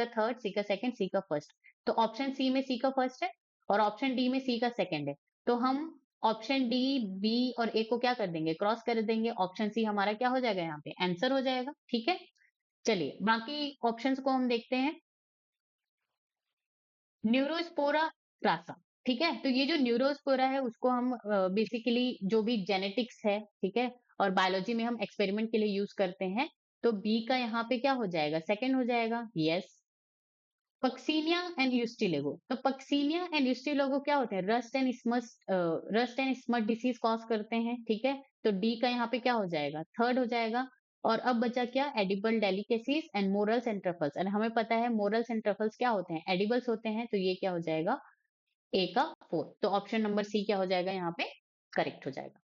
थर्ड, सी का सेकंड, सी का फर्स्ट। तो ऑप्शन सी में सी का फर्स्ट है, और ऑप्शन डी में सी का सेकंड है। तो हम ऑप्शन डी, बी और ए को क्या कर देंगे? क्रॉस कर देंगे। ऑप्शन सी हमारा क्या हो जाएगा? यहाँ पे आंसर हो जाएगा, ठीक है। चलिए, बाकी ऑप्शंस को हम देखते हैं। न्यूरोस्पोरा क्लासा, ठीक है। तो ये जो न्यूरोस्पोरा है उसको हम बेसिकली जो भी जेनेटिक्स है, ठीक है, और बायोलॉजी में हम एक्सपेरिमेंट के लिए यूज करते हैं। तो बी का यहाँ पे क्या हो जाएगा? सेकंड हो जाएगा, यस। Puccinia and यूस्टिलेगो। तो पक्सीनिया एंड यूस्टिलेगो क्या होते हैं? Rust and smut disease cause करते हैं, ठीक है। तो डी का यहाँ पे क्या हो जाएगा? थर्ड हो जाएगा। और अब बचा क्या? Edible delicacies and morals and truffles. और हमें पता है मोरल्स एंड ट्रफल्स क्या होते हैं? एडिबल्स होते हैं। तो ये क्या हो जाएगा? ए का फोर्थ। तो ऑप्शन नंबर सी क्या हो जाएगा यहाँ पे? करेक्ट हो जाएगा।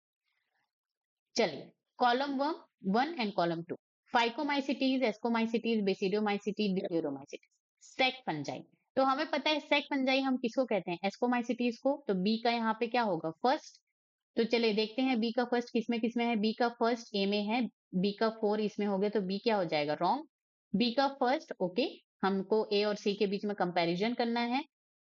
चलिए, column one one and column two. Phycomycetes, ascomycetes, basidiomycetes, deuteromycetes. Sac fungi. तो हमें पता है सेक फंजाई हम किसको कहते हैं? एस्कोमाइसिटीज को। तो बी का यहाँ पे क्या होगा? फर्स्ट। तो चलिए देखते हैं बी का फर्स्ट किसमें है। बी का फर्स्ट ए में है। बी का फोर इसमें हो गया, तो बी क्या हो जाएगा? रॉन्ग। बी का फर्स्ट, ओके। हमको ए और सी के बीच में कंपैरिजन करना है।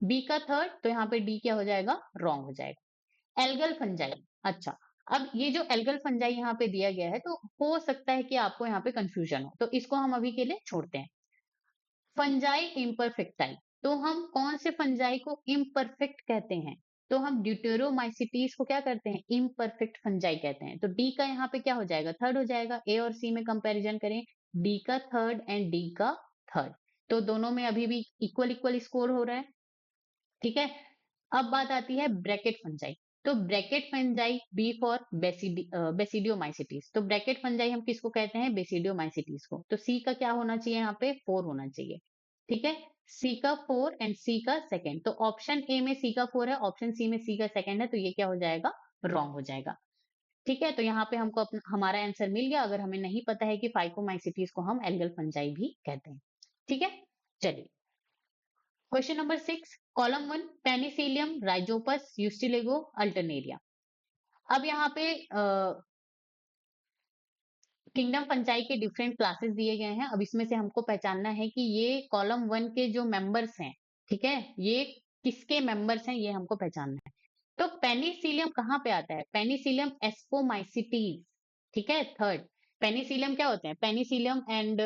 बी का थर्ड, तो यहाँ पे डी क्या हो जाएगा? रॉन्ग हो जाएगा। Algal fungi. अच्छा, अब ये जो एल्गल फंजाई यहाँ पे दिया गया है, तो हो सकता है कि आपको यहाँ पे कंफ्यूजन हो, तो इसको हम अभी के लिए छोड़ते हैं। Fungi imperfecti. तो हम कौन से फंजाई को इम्परफेक्ट कहते हैं? तो हम ड्यूटेरोमाइसिटीज को क्या करते हैं? इम्परफेक्ट फंजाई कहते हैं। तो डी का यहाँ पे क्या हो जाएगा? थर्ड हो जाएगा। ए और सी में कंपैरिजन करें, डी का थर्ड एंड डी का थर्ड, तो दोनों में अभी भी इक्वल इक्वल स्कोर हो रहा है, ठीक है। अब बात आती है ब्रैकेट फंजाई। तो bracket fungi, B for basidiomycetes. तो ब्रैकेट फंजाई हम किसको कहते हैं? बेसिडियोमाइसिटीज को। तो सी का क्या होना चाहिए? यहाँ पे फोर होना चाहिए, ठीक है। सी का फोर एंड सी का सेकेंड। तो ऑप्शन ए में सी का फोर है, ऑप्शन सी में सी का सेकेंड है, तो ये क्या हो जाएगा? रॉन्ग हो जाएगा, ठीक है। तो यहाँ पे हमको हमारा आंसर मिल गया। अगर हमें नहीं पता है कि फाइकोमाइसिटीज को हम एल्गल फंजाई भी कहते हैं, ठीक है। चलिए, question number 6, column one, penicillium, rhizopus, ustilago, alternaria. अब यहाँ पे किंगडम फंजाई के डिफरेंट क्लासेस दिए गए हैं। अब इसमें से हमको पहचानना है कि ये कॉलम वन के जो मेंबर्स हैं, ठीक है, ये किसके मेंबर्स हैं, ये हमको पहचानना है। तो पेनिसिलियम कहाँ पे आता है? पेनिसिलियम एस्कोमाइसिटीज, ठीक है, थर्ड। पेनिसिलियम क्या होते हैं? Penicillium and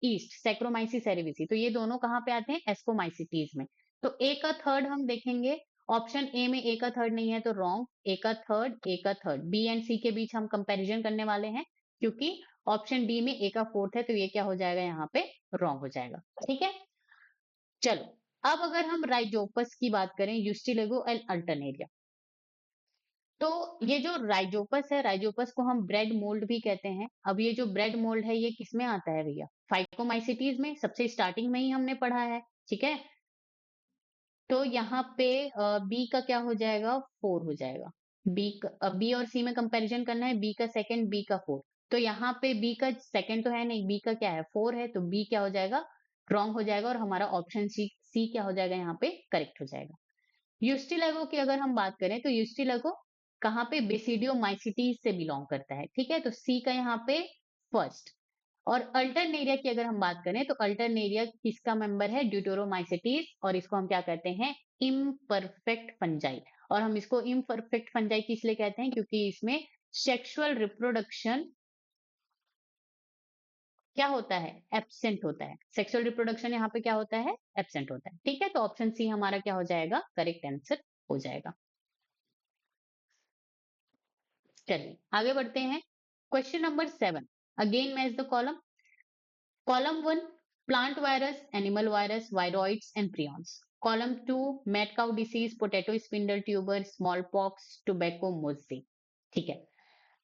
east saccharomyces cerevisiae, तो ये दोनों कहाँ पे आते हैं? एस्कोमाइसिटीज में। तो ए का थर्ड हम देखेंगे। ऑप्शन ए में ए का थर्ड नहीं है, तो रॉन्ग। ए का थर्ड, ए का थर्ड, बी एंड सी के बीच हम कंपैरिजन करने वाले हैं, क्योंकि ऑप्शन डी में ए का फोर्थ है, तो ये क्या हो जाएगा? यहाँ पे रॉन्ग हो जाएगा, ठीक है। चलो, अब अगर हम राइजोपस की बात करें, यूस्टिलेगो एंड अल्टरनेरिया। तो ये जो राइजोपस है, राइजोपस को हम ब्रेड मोल्ड भी कहते हैं। अब ये जो ब्रेड मोल्ड है, ये किसमें आता है भैया? फाइकोमाइसिटीज में, सबसे स्टार्टिंग में ही हमने पढ़ा है, ठीक है। तो यहाँ पे बी का क्या हो जाएगा? फोर हो जाएगा। बी और सी में कंपैरिजन करना है, बी का सेकंड, बी का फोर। तो यहाँ पे बी का सेकंड तो है नहीं, बी का क्या है? फोर है, तो बी क्या हो जाएगा? रॉन्ग हो जाएगा, और हमारा ऑप्शन सी सी क्या हो जाएगा? यहाँ पे करेक्ट हो जाएगा। यूस्टिलेगो की अगर हम बात करें, तो यूस्टिलेगो कहाँ पे? बेसिडियोमाइसिटीज से बिलोंग करता है, ठीक है। तो सी का यहाँ पे फर्स्ट। और अल्टरनेरिया की अगर हम बात करें, तो अल्टरनेरिया किसका मेंबर है? ड्यूटेरोमाइसिटीज, और इसको हम क्या कहते हैं? Imperfect fungi. और हम इसको इम्परफेक्ट फंजाई किस लिए कहते हैं? क्योंकि इसमें सेक्सुअल रिप्रोडक्शन क्या होता है? एब्सेंट होता है। सेक्सुअल रिप्रोडक्शन यहाँ पे क्या होता है? एब्सेंट होता है, ठीक है। तो ऑप्शन सी हमारा क्या हो जाएगा? करेक्ट आंसर हो जाएगा। चलिए आगे बढ़ते हैं। Question number 7, again match the column. Column one, plant virus, animal virus, viroids and prions. Column to, mad cow disease, potato spindle tuber, small pox, tobacco mosaic, ठीक है।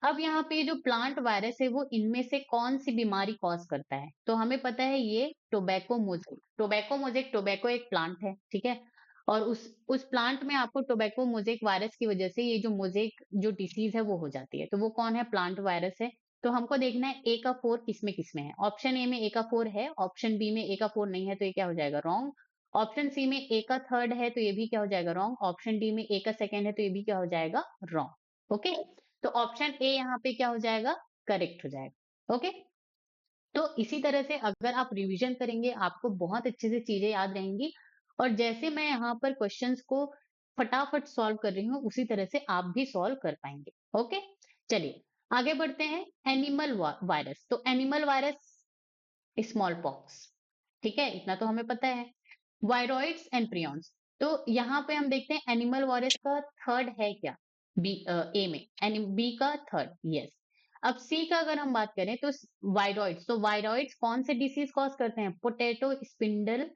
अब यहाँ पे जो प्लांट वायरस है, वो इनमें से कौन सी बीमारी कॉज करता है? तो हमें पता है ये tobacco mosaic. Tobacco mosaic, tobacco एक प्लांट है, ठीक है। और उस प्लांट में आपको टोबैको मोज़ेक वायरस की वजह से ये जो मोज़ेक जो डिसीज है वो हो जाती है। तो वो कौन है? प्लांट वायरस है। तो हमको देखना है ए का फोर किसमें किसमें है। ऑप्शन ए में ए का फोर है, ऑप्शन बी में ए का फोर नहीं है, तो ये क्या हो जाएगा? रॉन्ग। ऑप्शन सी में ए का थर्ड है, तो ये भी क्या हो जाएगा? रॉन्ग। ऑप्शन डी में ए का सेकेंड है, तो ये भी क्या हो जाएगा? रॉन्ग। ओके, तो ऑप्शन ए यहाँ पे क्या हो जाएगा? करेक्ट हो जाएगा। ओके, तो इसी तरह से अगर आप रिवीजन करेंगे, आपको बहुत अच्छे से चीजें याद रहेंगी। और जैसे मैं यहाँ पर क्वेश्चंस को फटाफट सॉल्व कर रही हूँ, उसी तरह से आप भी सॉल्व कर पाएंगे। ओके, चलिए आगे बढ़ते हैं। Animal virus. तो एनिमल वायरस, स्मॉल पॉक्स, ठीक है, इतना तो हमें पता है। Viroids and prions. तो यहाँ पे हम देखते हैं एनिमल वायरस का थर्ड है क्या? बी, ए में बी का थर्ड, यस। अब सी का अगर हम बात करें, तो वायरॉइड्स, तो वायरॉइड्स कौन से डिसीज कॉज करते हैं? Potato spindle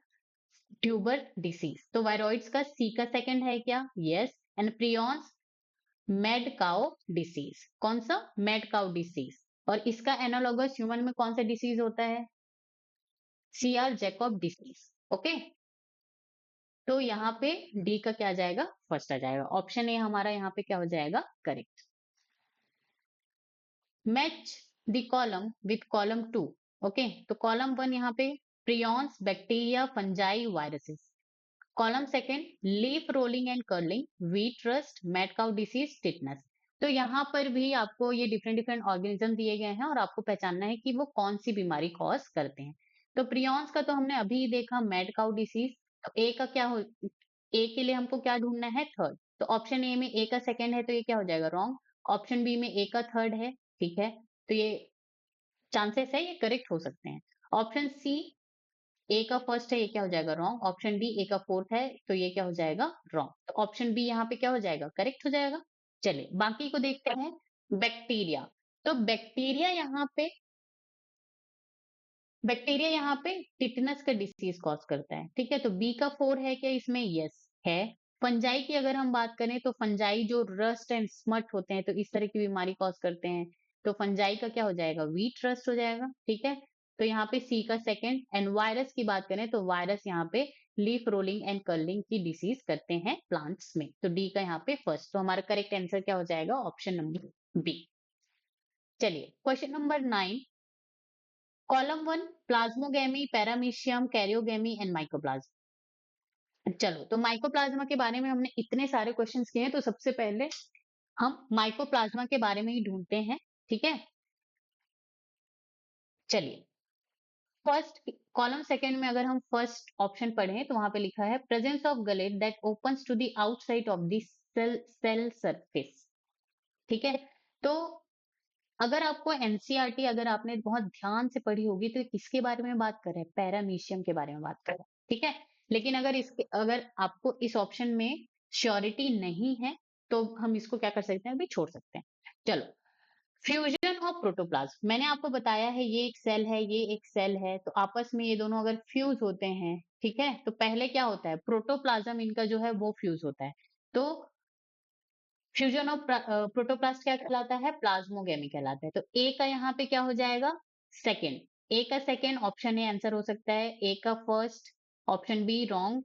tuber disease. तो वायरॉइड्स का सी का सेकंड है क्या? Yes. And prions mad cow disease. कौन सा? Mad cow disease. और इसका एनालॉगस ह्यूमन में कौन सा डिसीज होता है? CR Jacob disease. ओके, तो यहाँ पे डी का क्या आ जाएगा? फर्स्ट आ जाएगा। ऑप्शन ए हमारा यहाँ पे क्या हो जाएगा? Correct. Match the column with column 2। Okay, तो कॉलम 1 यहाँ पे prions bacteria fungi viruses. Column second leaf rolling and curling, wheat rust, mad cow disease, tetanus. तो यहाँ पर भी आपको ये डिफरेंट डिफरेंट ऑर्गेनिज्म दिए गए हैं और आपको पहचानना है कि वो कौन सी बीमारी कॉज करते हैं। तो प्रियॉन्स का तो हमने अभी ही देखा, मैड काउ डिसीज। तो ए का क्या हो, ए के लिए हमको क्या ढूंढना है? थर्ड। तो ऑप्शन ए में ए का सेकंड है तो ये क्या हो जाएगा? रॉन्ग। ऑप्शन बी में ए का थर्ड है, ठीक है, तो ये चांसेस है ये करेक्ट हो सकते हैं। ऑप्शन सी ए का फर्स्ट है, ये क्या हो जाएगा? रॉन्ग। ऑप्शन डी ए का फोर्थ है तो ये क्या हो जाएगा? रॉन्ग। तो ऑप्शन बी यहाँ पे क्या हो जाएगा? करेक्ट हो जाएगा। चलिए बाकी को देखते हैं। बैक्टीरिया, तो बैक्टीरिया यहाँ पे टिटनस का डिसीज कॉज करता है, ठीक है। तो बी का 4 है क्या इसमें? यस है। फंजाई की अगर हम बात करें तो फंजाई जो रस्ट एंड स्मट होते हैं तो इस तरह की बीमारी कॉज करते हैं। तो फंजाई का क्या हो जाएगा? व्हीट रस्ट हो जाएगा, ठीक है। तो यहाँ पे सी का सेकंड। एंड वायरस की बात करें तो वायरस यहाँ पे लीफ रोलिंग एंड कर्लिंग की डिसीज करते हैं प्लांट्स में। तो डी का यहाँ पे फर्स्ट। तो हमारा करेक्ट आंसर क्या हो जाएगा? Option number B. चलिए question number 9। Column 1 plasmogamy, paramecium, karyogamy and mycoplasm. चलो, तो माइकोप्लाज्मा के बारे में हमने इतने सारे क्वेश्चंस किए हैं तो सबसे पहले हम माइकोप्लाज्मा के बारे में ही ढूंढते हैं, ठीक है। चलिए फर्स्ट कॉलम सेकंड में अगर हम फर्स्ट ऑप्शन पढ़ें तो वहां पे लिखा है presence of gullet that opens to the outside of the cell surface, ठीक है। तो अगर आपको एनसीईआरटी अगर आपने बहुत ध्यान से पढ़ी होगी तो ये किसके बारे में बात कर रहे हैं? पैरामीशियम के बारे में बात कर रहे हैं, ठीक है। लेकिन अगर आपको इस ऑप्शन में श्योरिटी नहीं है तो हम इसको क्या कर सकते हैं? अभी छोड़ सकते हैं। चलो, फ्यूजन ऑफ प्रोटोप्लाज्म, मैंने आपको बताया है ये एक सेल है, ये एक सेल है, तो आपस में ये दोनों अगर फ्यूज होते हैं, ठीक है, तो पहले क्या होता है? प्रोटोप्लाज्म इनका जो है वो फ्यूज होता है। तो फ्यूजन ऑफ प्रोटोप्लास्ट क्या कहलाता है? प्लाज्मोगेमी कहलाता है। तो ए का यहाँ पे क्या हो जाएगा? सेकेंड। ए का सेकेंड ऑप्शन ए आंसर हो सकता है। ए का फर्स्ट ऑप्शन बी रॉन्ग।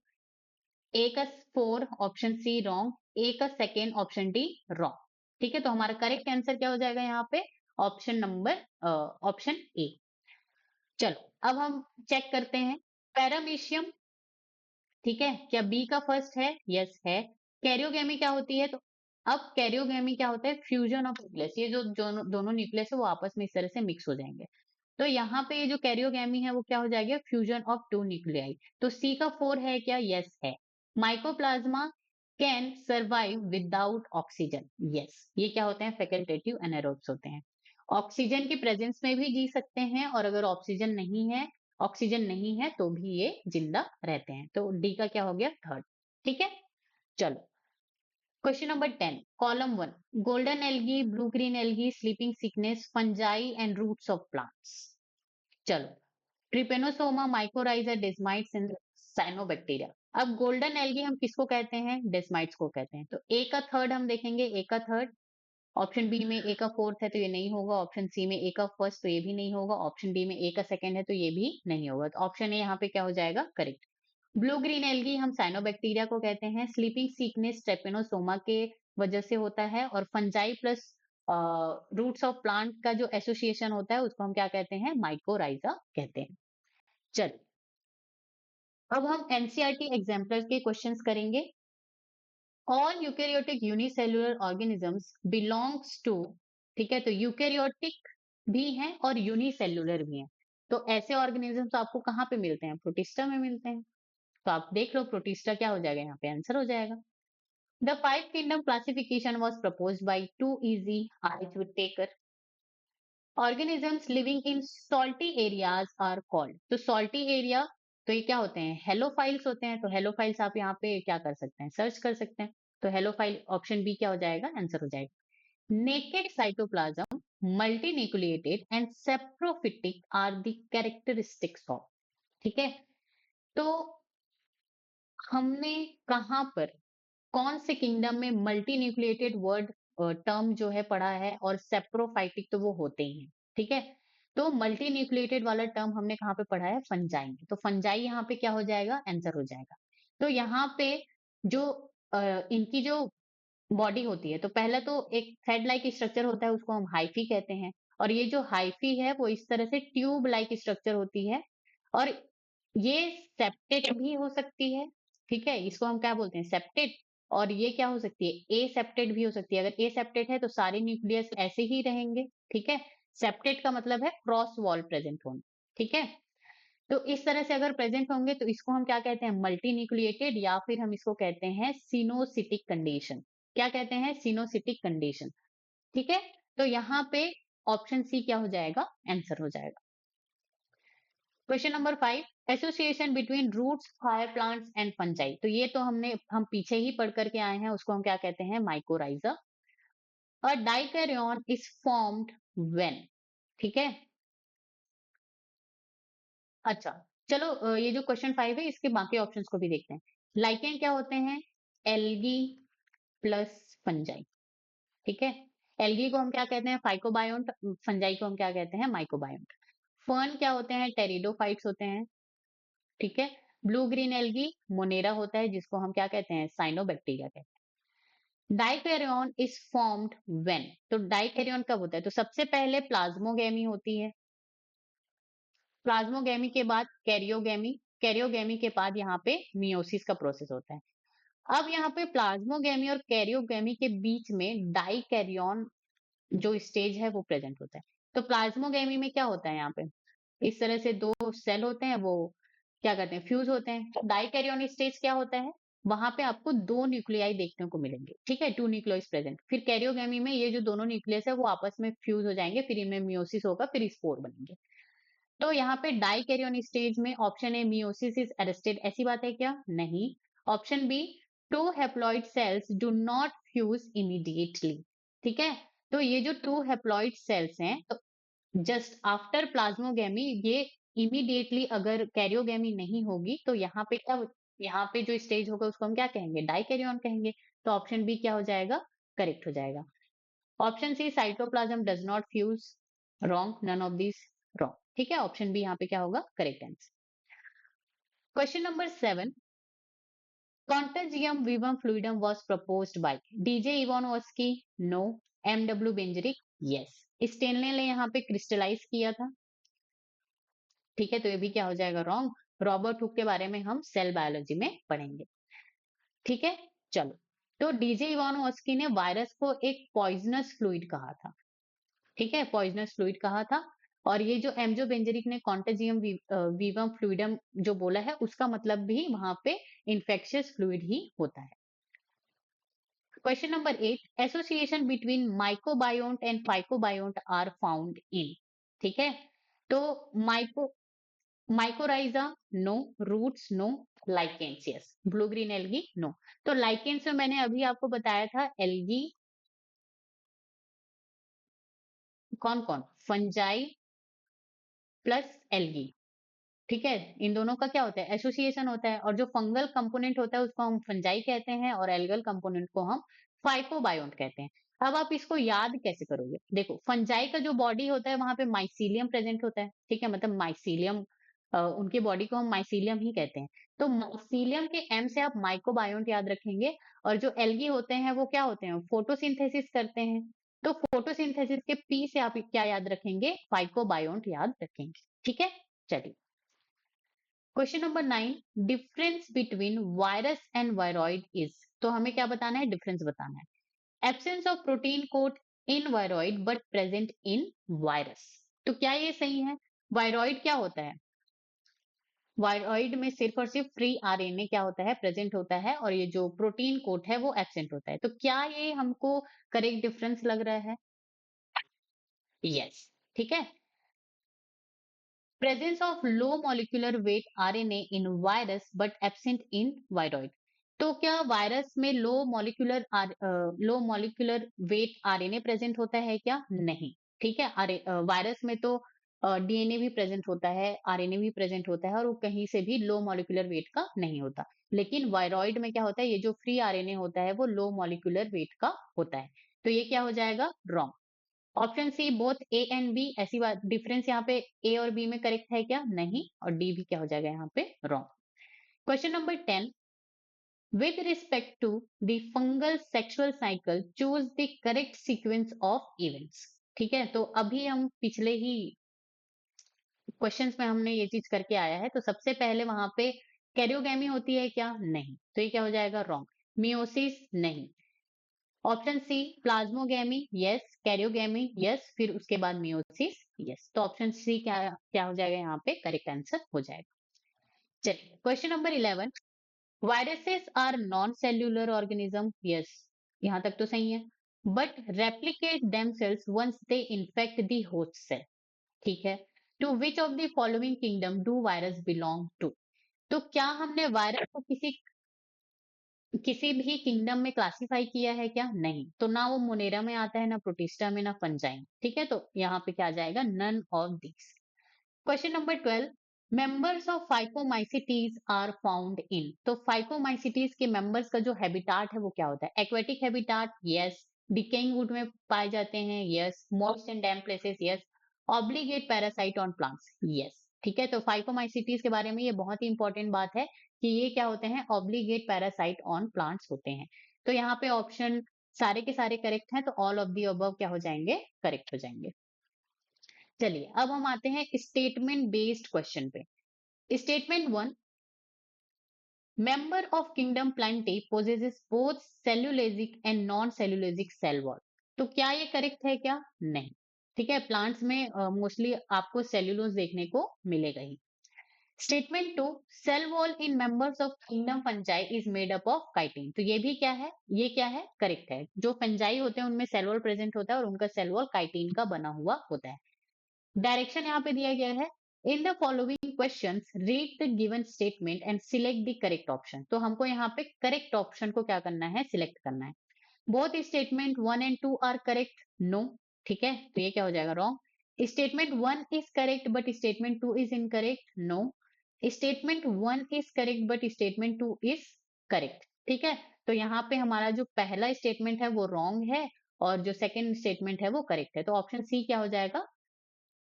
ए का फोर ऑप्शन सी रॉन्ग। ए का सेकेंड ऑप्शन डी रॉन्ग, ठीक है। तो हमारा करेक्ट आंसर क्या हो जाएगा यहाँ पे? Option number option A. चलो अब हम चेक करते हैं पैरामीशियम, ठीक है, क्या बी का फर्स्ट है? यस है। कैरियोगेमी क्या होती है? तो अब कैरियोगेमी क्या होता है? फ्यूजन ऑफ न्यूक्लियस, ये जो दोनों न्यूक्लियस है वो आपस में इस तरह से मिक्स हो जाएंगे। तो यहाँ पे ये जो कैरियोगेमी है वो क्या हो जाएगा? Fusion of two nuclei. तो सी का 4 है क्या? यस है। Mycoplasma can survive without oxygen, yes. ये क्या होते हैं? फैकल्टेटिव एनारोब्स होते हैं। ऑक्सीजन के प्रेजेंस में भी जी सकते हैं और अगर ऑक्सीजन नहीं है तो भी ये जिंदा रहते हैं। तो डी का क्या हो गया? थर्ड, ठीक है। चलो question number 10, column 1 golden algae, blue green algae, sleeping sickness, fungi and roots of plants. चलो, trypanosoma, mycorrhiza, desmids and cyanobacteria. अब गोल्डन एल्गी हम किसको कहते हैं? डेस्माइट्स को कहते हैं। तो ए का थर्ड हम देखेंगे, ए का थर्ड। ऑप्शन बी में ए का फोर्थ है तो ये नहीं होगा। ऑप्शन सी में ए का फर्स्ट तो ये भी नहीं होगा। ऑप्शन डी में ए का सेकंड है तो ये भी नहीं होगा। तो ऑप्शन ए यहाँ पे क्या हो जाएगा? करेक्ट। ब्लू ग्रीन एल्गी हम साइनोबैक्टीरिया को कहते हैं। स्लीपिंग सिकनेस ट्रेपेनोसोमा के वजह से होता है। और fungi plus roots of plant का जो एसोसिएशन होता है उसको हम क्या कहते हैं? माइकोराइजा कहते हैं। चल अब हम एनसीईआरटी एग्जाम्पल के क्वेश्चंस करेंगे। All eukaryotic unicellular organisms belongs to, ठीक है, तो यूकेरियोटिक भी हैं और यूनिसेल्युलर भी हैं। तो ऐसे ऑर्गेनिजम्स आपको कहाँ पे मिलते हैं? प्रोटिस्टा में मिलते हैं। तो आप देख लो प्रोटिस्टा क्या हो जाएगा? यहाँ पे आंसर हो जाएगा। The 5 kingdom classification was proposed by 2 easy eyes with taker. Organisms living in salty areas are called. तो salty area तो ये क्या होते हैं? हेलोफाइल्स होते हैं। तो हेलोफाइल्स आप यहाँ पे क्या कर सकते हैं? सर्च कर सकते हैं। तो हेलोफाइल ऑप्शन बी क्या हो जाएगा? आंसर हो जाएगा। Naked cytoplasm, multinucleated and saprophytic are the characteristics of, ठीक है। तो हमने कहाँ पर कौन से किंगडम में मल्टी न्यूक्लिएटेड वर्ड टर्म जो है पढ़ा है, और सेप्रोफाइटिक तो वो होते ही हैं, ठीक है। तो मल्टी न्यूक्लिएटेड वाला टर्म हमने कहाँ पे पढ़ा है, फंजाई में। तो फंजाई यहाँ पे क्या हो जाएगा, आंसर हो जाएगा। तो यहाँ पे जो इनकी जो बॉडी होती है, तो पहला तो एक थ्रेड लाइक स्ट्रक्चर होता है, उसको हम हाइफी कहते हैं। और ये जो हाइफी है वो इस तरह से ट्यूब लाइक स्ट्रक्चर होती है, और ये सेप्टेट भी हो सकती है, ठीक है। इसको हम क्या बोलते हैं, सेप्टेट। और ये क्या हो सकती है, ए सेप्टेट भी हो सकती है। अगर ए सेप्टेट है तो सारे न्यूक्लियस ऐसे ही रहेंगे, ठीक है। सेप्टेट का मतलब है क्रॉस वॉल प्रेजेंट होना, ठीक है। तो इस तरह से अगर प्रेजेंट होंगे तो इसको हम क्या कहते हैं, मल्टी न्यूक्लिएटेड, या फिर हम इसको कहते हैं सिनोसिटिक कंडीशन। क्या कहते हैं, सिनोसिटिक कंडीशन, ठीक है। तो यहाँ पे ऑप्शन सी क्या हो जाएगा, आंसर हो जाएगा। Question number 5, association between roots, fire plants and fungi. तो ये तो हम पीछे ही पढ़ करके आए हैं, उसको हम क्या कहते हैं, माइकोराइजा। और डाइकैरियन इज फॉर्म्ड व्हेन, ठीक है। अच्छा, चलो ये जो क्वेश्चन 5 है इसके बाकी ऑप्शंस को भी देखते हैं। लाइकेन क्या होते हैं, एल्गी प्लस फंजाई, ठीक है। एल्गी को हम क्या कहते हैं, फाइकोबायोंट। फंजाई को हम क्या कहते हैं, माइकोबायोंट। फर्न क्या होते हैं, टेरिडोफाइट्स होते हैं, ठीक है। ब्लू ग्रीन एल्गी मोनेरा होता है, जिसको हम क्या कहते हैं, साइनोबैक्टीरिया कहते हैं। डाइकैरियन इज फॉर्म्ड व्हेन, तो डाइकैरियन कब होता है, तो सबसे पहले प्लाज्मोगेमी होती है। प्लाज्मोगेमी के बाद कैरियोगेमी, कैरियोगेमी के बाद यहाँ पे मियोसिस का प्रोसेस होता है। अब यहाँ पे प्लाज्मोगेमी और कैरियोगेमी के बीच में डाइकैरियन जो स्टेज है वो प्रेजेंट होता है। तो प्लाज्मोगेमी में क्या होता है, यहाँ पे इस तरह से दो सेल होते हैं, वो क्या करते हैं, फ्यूज होते हैं। डाइकैरियन स्टेज क्या होता है, वहां पे आपको दो न्यूक्लियाई देखने को मिलेंगे, ठीक है, टू न्यूक्लियस प्रेजेंट। फिर कैरियोगेमी में ये जो दोनों न्यूक्लियस है वो आपस में फ्यूज हो जाएंगे, फिर इनमें मियोसिस होगा, फिर स्पोर बनेंगे। तो यहाँ पे डाइकैरियन स्टेज में option A meiosis is arrested, ऐसी बात है क्या, नहीं। Option B, two haploid cells do not fuse immediately, ठीक है। तो ये जो टू हैप्लॉइड सेल्स हैं, तो जस्ट आफ्टर प्लाज्मोगेमी, ये इमीडिएटली अगर कैरियोगेमी नहीं होगी तो यहाँ पे क्या, यहाँ पे जो स्टेज होगा उसको हम क्या कहेंगे, डाइकैरियन कहेंगे। तो ऑप्शन बी क्या हो जाएगा, करेक्ट हो जाएगा। Option C, cytoplasm does not fuse, wrong, none of this wrong, ठीक है। ऑप्शन बी यहाँ पे क्या होगा, correct answer. Question number 7, contagium vivum fluidum was proposed by D J Ivanowsky, no. M W Beijerinck, yes. Stanley ने यहाँ पे क्रिस्टलाइज किया था, ठीक है। तो ये भी क्या हो जाएगा, रॉन्ग। रॉबर्ट हुक के बारे में हम सेल बायोलॉजी में पढ़ेंगे, ठीक है। चलो, तो डीजे इवानोव्स्की ने वायरस को एक पॉइजनस फ्लूइड कहा था, ठीक है, पॉइजनस फ्लूइड कहा था। और ये जो एमजो बेंजरिक ने कॉन्टेजियम वीवम फ्लूइडम जो बोला है, उसका मतलब भी वहां पे इंफेक्शियस फ्लूइड ही होता है। Question number 8, association between mycobiont and phycobiont are found in, ठीक है। तो myco mycorrhiza, no. Roots, no. Lichens, yes. Blue green algae, no. तो लाइकेन्स में मैंने अभी आपको बताया था, एल्गी, कौन कौन, फंजाई प्लस एल्गी, ठीक है। इन दोनों का क्या होता है, एसोसिएशन होता है। और जो फंगल कंपोनेंट होता है उसको हम फंजाई कहते हैं, और एल्गल कंपोनेंट को हम फाइकोबायोन्ट कहते हैं। अब आप इसको याद कैसे करोगे, देखो, फंजाई का जो बॉडी होता है वहां पे माइसीलियम प्रेजेंट होता है, ठीक है, मतलब माइसीलियम, उनके बॉडी को हम माइसीलियम ही कहते हैं। तो माइसीलियम के एम से आप माइकोबायोन्ट याद रखेंगे। और जो एल्गी होते हैं वो क्या होते हैं, फोटोसिंथेसिस करते हैं। तो फोटोसिंथेसिस के पी से आप क्या याद रखेंगे, फाइकोबायोन्ट याद रखेंगे, ठीक है। चलिए, question number 9, difference between virus and viroid is. तो हमें क्या बताना है, डिफरेंस बताना है। Absence of protein code in viroid but present in virus. तो क्या ये सही है, वायरॉइड क्या होता है, वायरॉइड में सिर्फ और सिर्फ फ्री आरएनए क्या होता है, प्रेजेंट होता है, और ये जो प्रोटीन कोड है वो एब्सेंट होता है। तो क्या ये हमको करेक्ट डिफरेंस लग रहा है, यस, ठीक है। Presence of low molecular weight RNA in virus but absent in viroid. तो क्या वायरस में low molecular weight RNA present होता है क्या, नहीं, ठीक है। वायरस में तो डीएनए भी प्रेजेंट होता है, आरएनए भी प्रेजेंट होता है, और वो कहीं से भी लो मॉलिक्यूलर वेट का नहीं होता। लेकिन वायरॉइड में क्या होता है, ये जो फ्री आरएनए होता है वो लो मॉलिक्यूलर वेट का होता है। तो ये क्या हो जाएगा, wrong. Option C both A and B, ऐसी बात डिफरेंस यहाँ पे ए और बी में करेक्ट है क्या, नहीं, और डी भी क्या हो जाएगा यहाँ पे wrong. Question number 10, with respect to the fungal sexual cycle choose the correct sequence of events। ठीक है, तो अभी हम पिछले ही क्वेश्चंस में हमने ये चीज करके आया है, तो सबसे पहले वहां पे कैरियोगैमी होती है क्या, नहीं, तो ये क्या हो जाएगा, रॉन्ग। मियोसिस, नहीं। Option C plasmogamy, yes. Karyogamy, yes. फिर उसके बाद मियोसिस, यस। तो ऑप्शन सी क्या क्या हो जाएगा यहाँ पे, करेक्ट आंसर हो जाएगा। चलिए question number 11, viruses are non cellular organism, yes, यहाँ तक तो सही है। But replicate themselves once they infect the host cell, ठीक है। To which of the following kingdom do virus belong to. तो क्या हमने वायरस को किसी किसी भी किंगडम में क्लासिफाई किया है क्या, नहीं, तो ना वो मोनेरा में आता है, ना प्रोटिस्टा में, ना फंजाई में, ठीक है। तो यहाँ पे क्या आ जाएगा, none of this. Question number 12, members of phycomycetes are found in. तो फाइकोमाइसिटीज के मेंबर्स का जो हैबिटाट है वो क्या होता है, aquatic habitat, yes. Decaying would में पाए जाते हैं, yes. Moist and damp places, yes. Obligate parasite on plants, yes. ठीक है, तो फाइकोमाइसिटीज के बारे में ये बहुत ही इंपॉर्टेंट बात है कि ये क्या होते हैं, ऑब्लिगेट पैरासाइट ऑन प्लांट्स होते हैं। तो यहाँ पे ऑप्शन सारे के सारे करेक्ट हैं, तो ऑल ऑफ दी अबव क्या हो जाएंगे, करेक्ट हो जाएंगे। चलिए अब हम आते हैं स्टेटमेंट बेस्ड क्वेश्चन पे। Statement 1, member of kingdom plantae possesses both cellulosic and non cellulosic cell wall. तो क्या ये करेक्ट है क्या, नहीं। ठीक है, प्लांट्स में मोस्टली आपको सेल्यूलोज देखने को मिलेगा ही। Statement 2, cell wall in members of kingdom fungi is made up of chitin. तो ये भी क्या है, ये क्या है, करेक्ट है। जो फंजाई होते हैं उनमें सेल वॉल प्रेजेंट होता है और उनका सेल वॉल काइटिन का बना हुआ होता है। डायरेक्शन यहाँ पे दिया गया है, in the following questions read the given statement and select the correct option. तो हमको यहाँ पे करेक्ट ऑप्शन को क्या करना है, सिलेक्ट करना है। Both statement 1 and 2 are correct, no. ठीक है, तो ये क्या हो जाएगा, wrong. Statement 1 is correct but statement 2 is incorrect, no. Statement 1 is correct but statement 2 is correct. ठीक है, तो यहाँ पे हमारा जो पहला स्टेटमेंट है वो रॉन्ग है और जो सेकंड स्टेटमेंट है वो करेक्ट है। तो ऑप्शन सी क्या हो जाएगा,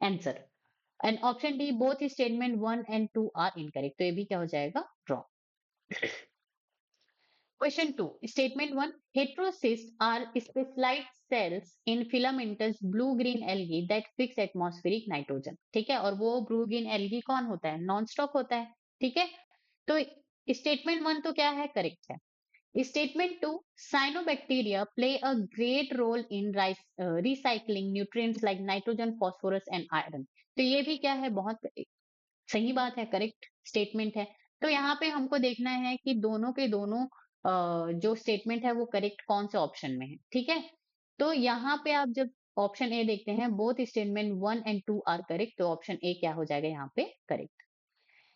answer. And option D both statement 1 and 2 are incorrect, तो ये भी क्या हो जाएगा, wrong. Question 2, statement 1, heterocysts are specialized cells in filamentous blue green algae that fix atmospheric nitrogen। ठीक है, और वो ब्लू ग्रीन एल्गी कौन होता है, नॉन स्टॉप होता है। ठीक है, तो स्टेटमेंट 1 तो क्या है, करेक्ट है। Statement 2, cyanobacteria play a great role in recycling nutrients like nitrogen, phosphorus and iron। तो ये भी क्या है, बहुत सही बात है, करेक्ट स्टेटमेंट है। तो यहाँ पे हमको देखना है कि दोनों के दोनों जो स्टेटमेंट है वो करेक्ट कौन से ऑप्शन में है। ठीक है, तो यहाँ पे आप जब ऑप्शन ए देखते हैं, both statement 1 and 2 are correct, तो ऑप्शन ए क्या हो जाएगा यहाँ पे, correct.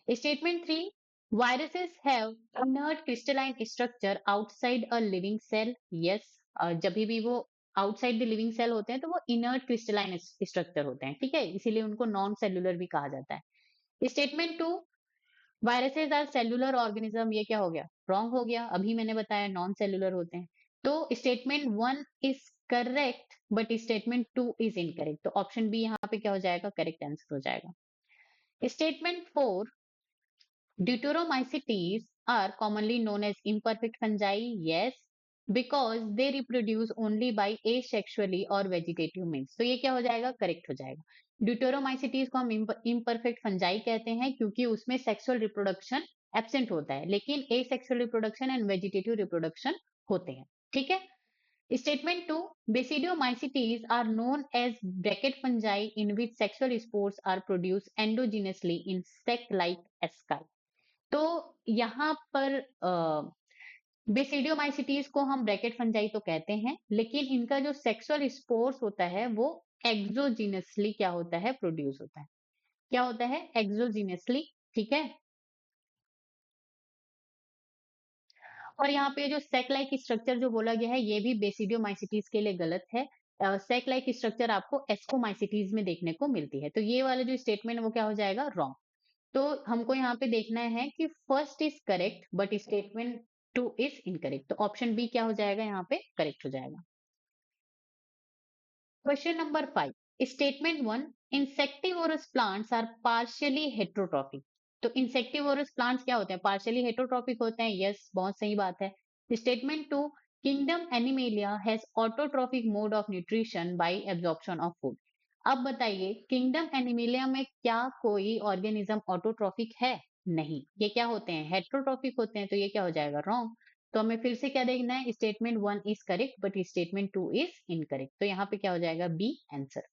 Statement 3, viruses have inert crystalline structure outside a living cell। Yes, जब भी वो आउटसाइड द लिविंग सेल होते हैं तो वो इनर्ट क्रिस्टलाइन स्ट्रक्चर होते हैं। ठीक है, इसीलिए उनको नॉन सेल्यूलर भी कहा जाता है। Statement 2, viruses are cellular organism, ये क्या हो गया, रॉन्ग हो गया। अभी मैंने बताया नॉन सेल्यूलर होते हैं। तो statement 1 is correct but statement 2 is incorrect, तो ऑप्शन बी यहाँ पे क्या हो जाएगा, करेक्ट आंसर हो जाएगा। Statement 4, Deuteromycetes are commonly known as imperfect fungi, yes, because they reproduce only by asexually or vegetative means। तो ये क्या हो जाएगा, करेक्ट हो जाएगा। ड्यूटेरोमाइसिटीज को हम इम्परफेक्ट फंजाई कहते हैं क्योंकि उसमें सेक्सुअल रिप्रोडक्शन एब्सेंट होता है, लेकिन asexual reproduction and vegetative reproduction होते हैं। ठीक है, Statement 2, Basidiomycetes are known as bracket fungi in which sexual spores are produced endogenously in sac-like asci। तो यहाँ पर बेसिडियोमाइसिटीज को हम ब्रैकेट फंजाई तो कहते हैं, लेकिन इनका जो सेक्सुअल स्पोर्स होता है वो एक्सोजीनसली क्या होता है, प्रोड्यूस होता है। क्या होता है, एक्सोजीनसली। ठीक है, और यहाँ पे जो सेक लाइक स्ट्रक्चर जो बोला गया है ये भी बेसिडियोमाइसिटीज के लिए गलत है। सेक लाइक स्ट्रक्चर आपको एस्कोमाइसिटीज में देखने को मिलती है। तो ये वाला जो स्टेटमेंट है वो क्या हो जाएगा? रॉन्ग। तो हमको यहाँ पे देखना है कि first is correct but statement two is incorrect. तो ऑप्शन बी क्या हो जाएगा? यहाँ पे करेक्ट हो जाएगा। Question number 5, statement 1, insectivorous plants are partially heterotrophic. तो इंसेक्टिवोरस प्लांट्स क्या होते हैं? पार्शियली हेट्रोट्रॉपिक होते हैं। यस, बहुत सही बात है। Statement 2, kingdom animalia has autotrophic mode of nutrition bye absorption of food. अब बताइए, किंगडम एनिमेलिया में क्या कोई ऑर्गेनिज्म ऑटोट्रॉपिक है? नहीं, ये क्या होते हैं? हेट्रोट्रॉपिक होते हैं। तो ये क्या हो जाएगा? रॉन्ग। तो हमें फिर से क्या देखना है? Statement 1 is correct but statement 2 is incorrect. तो यहाँ पे क्या हो जाएगा? B answer.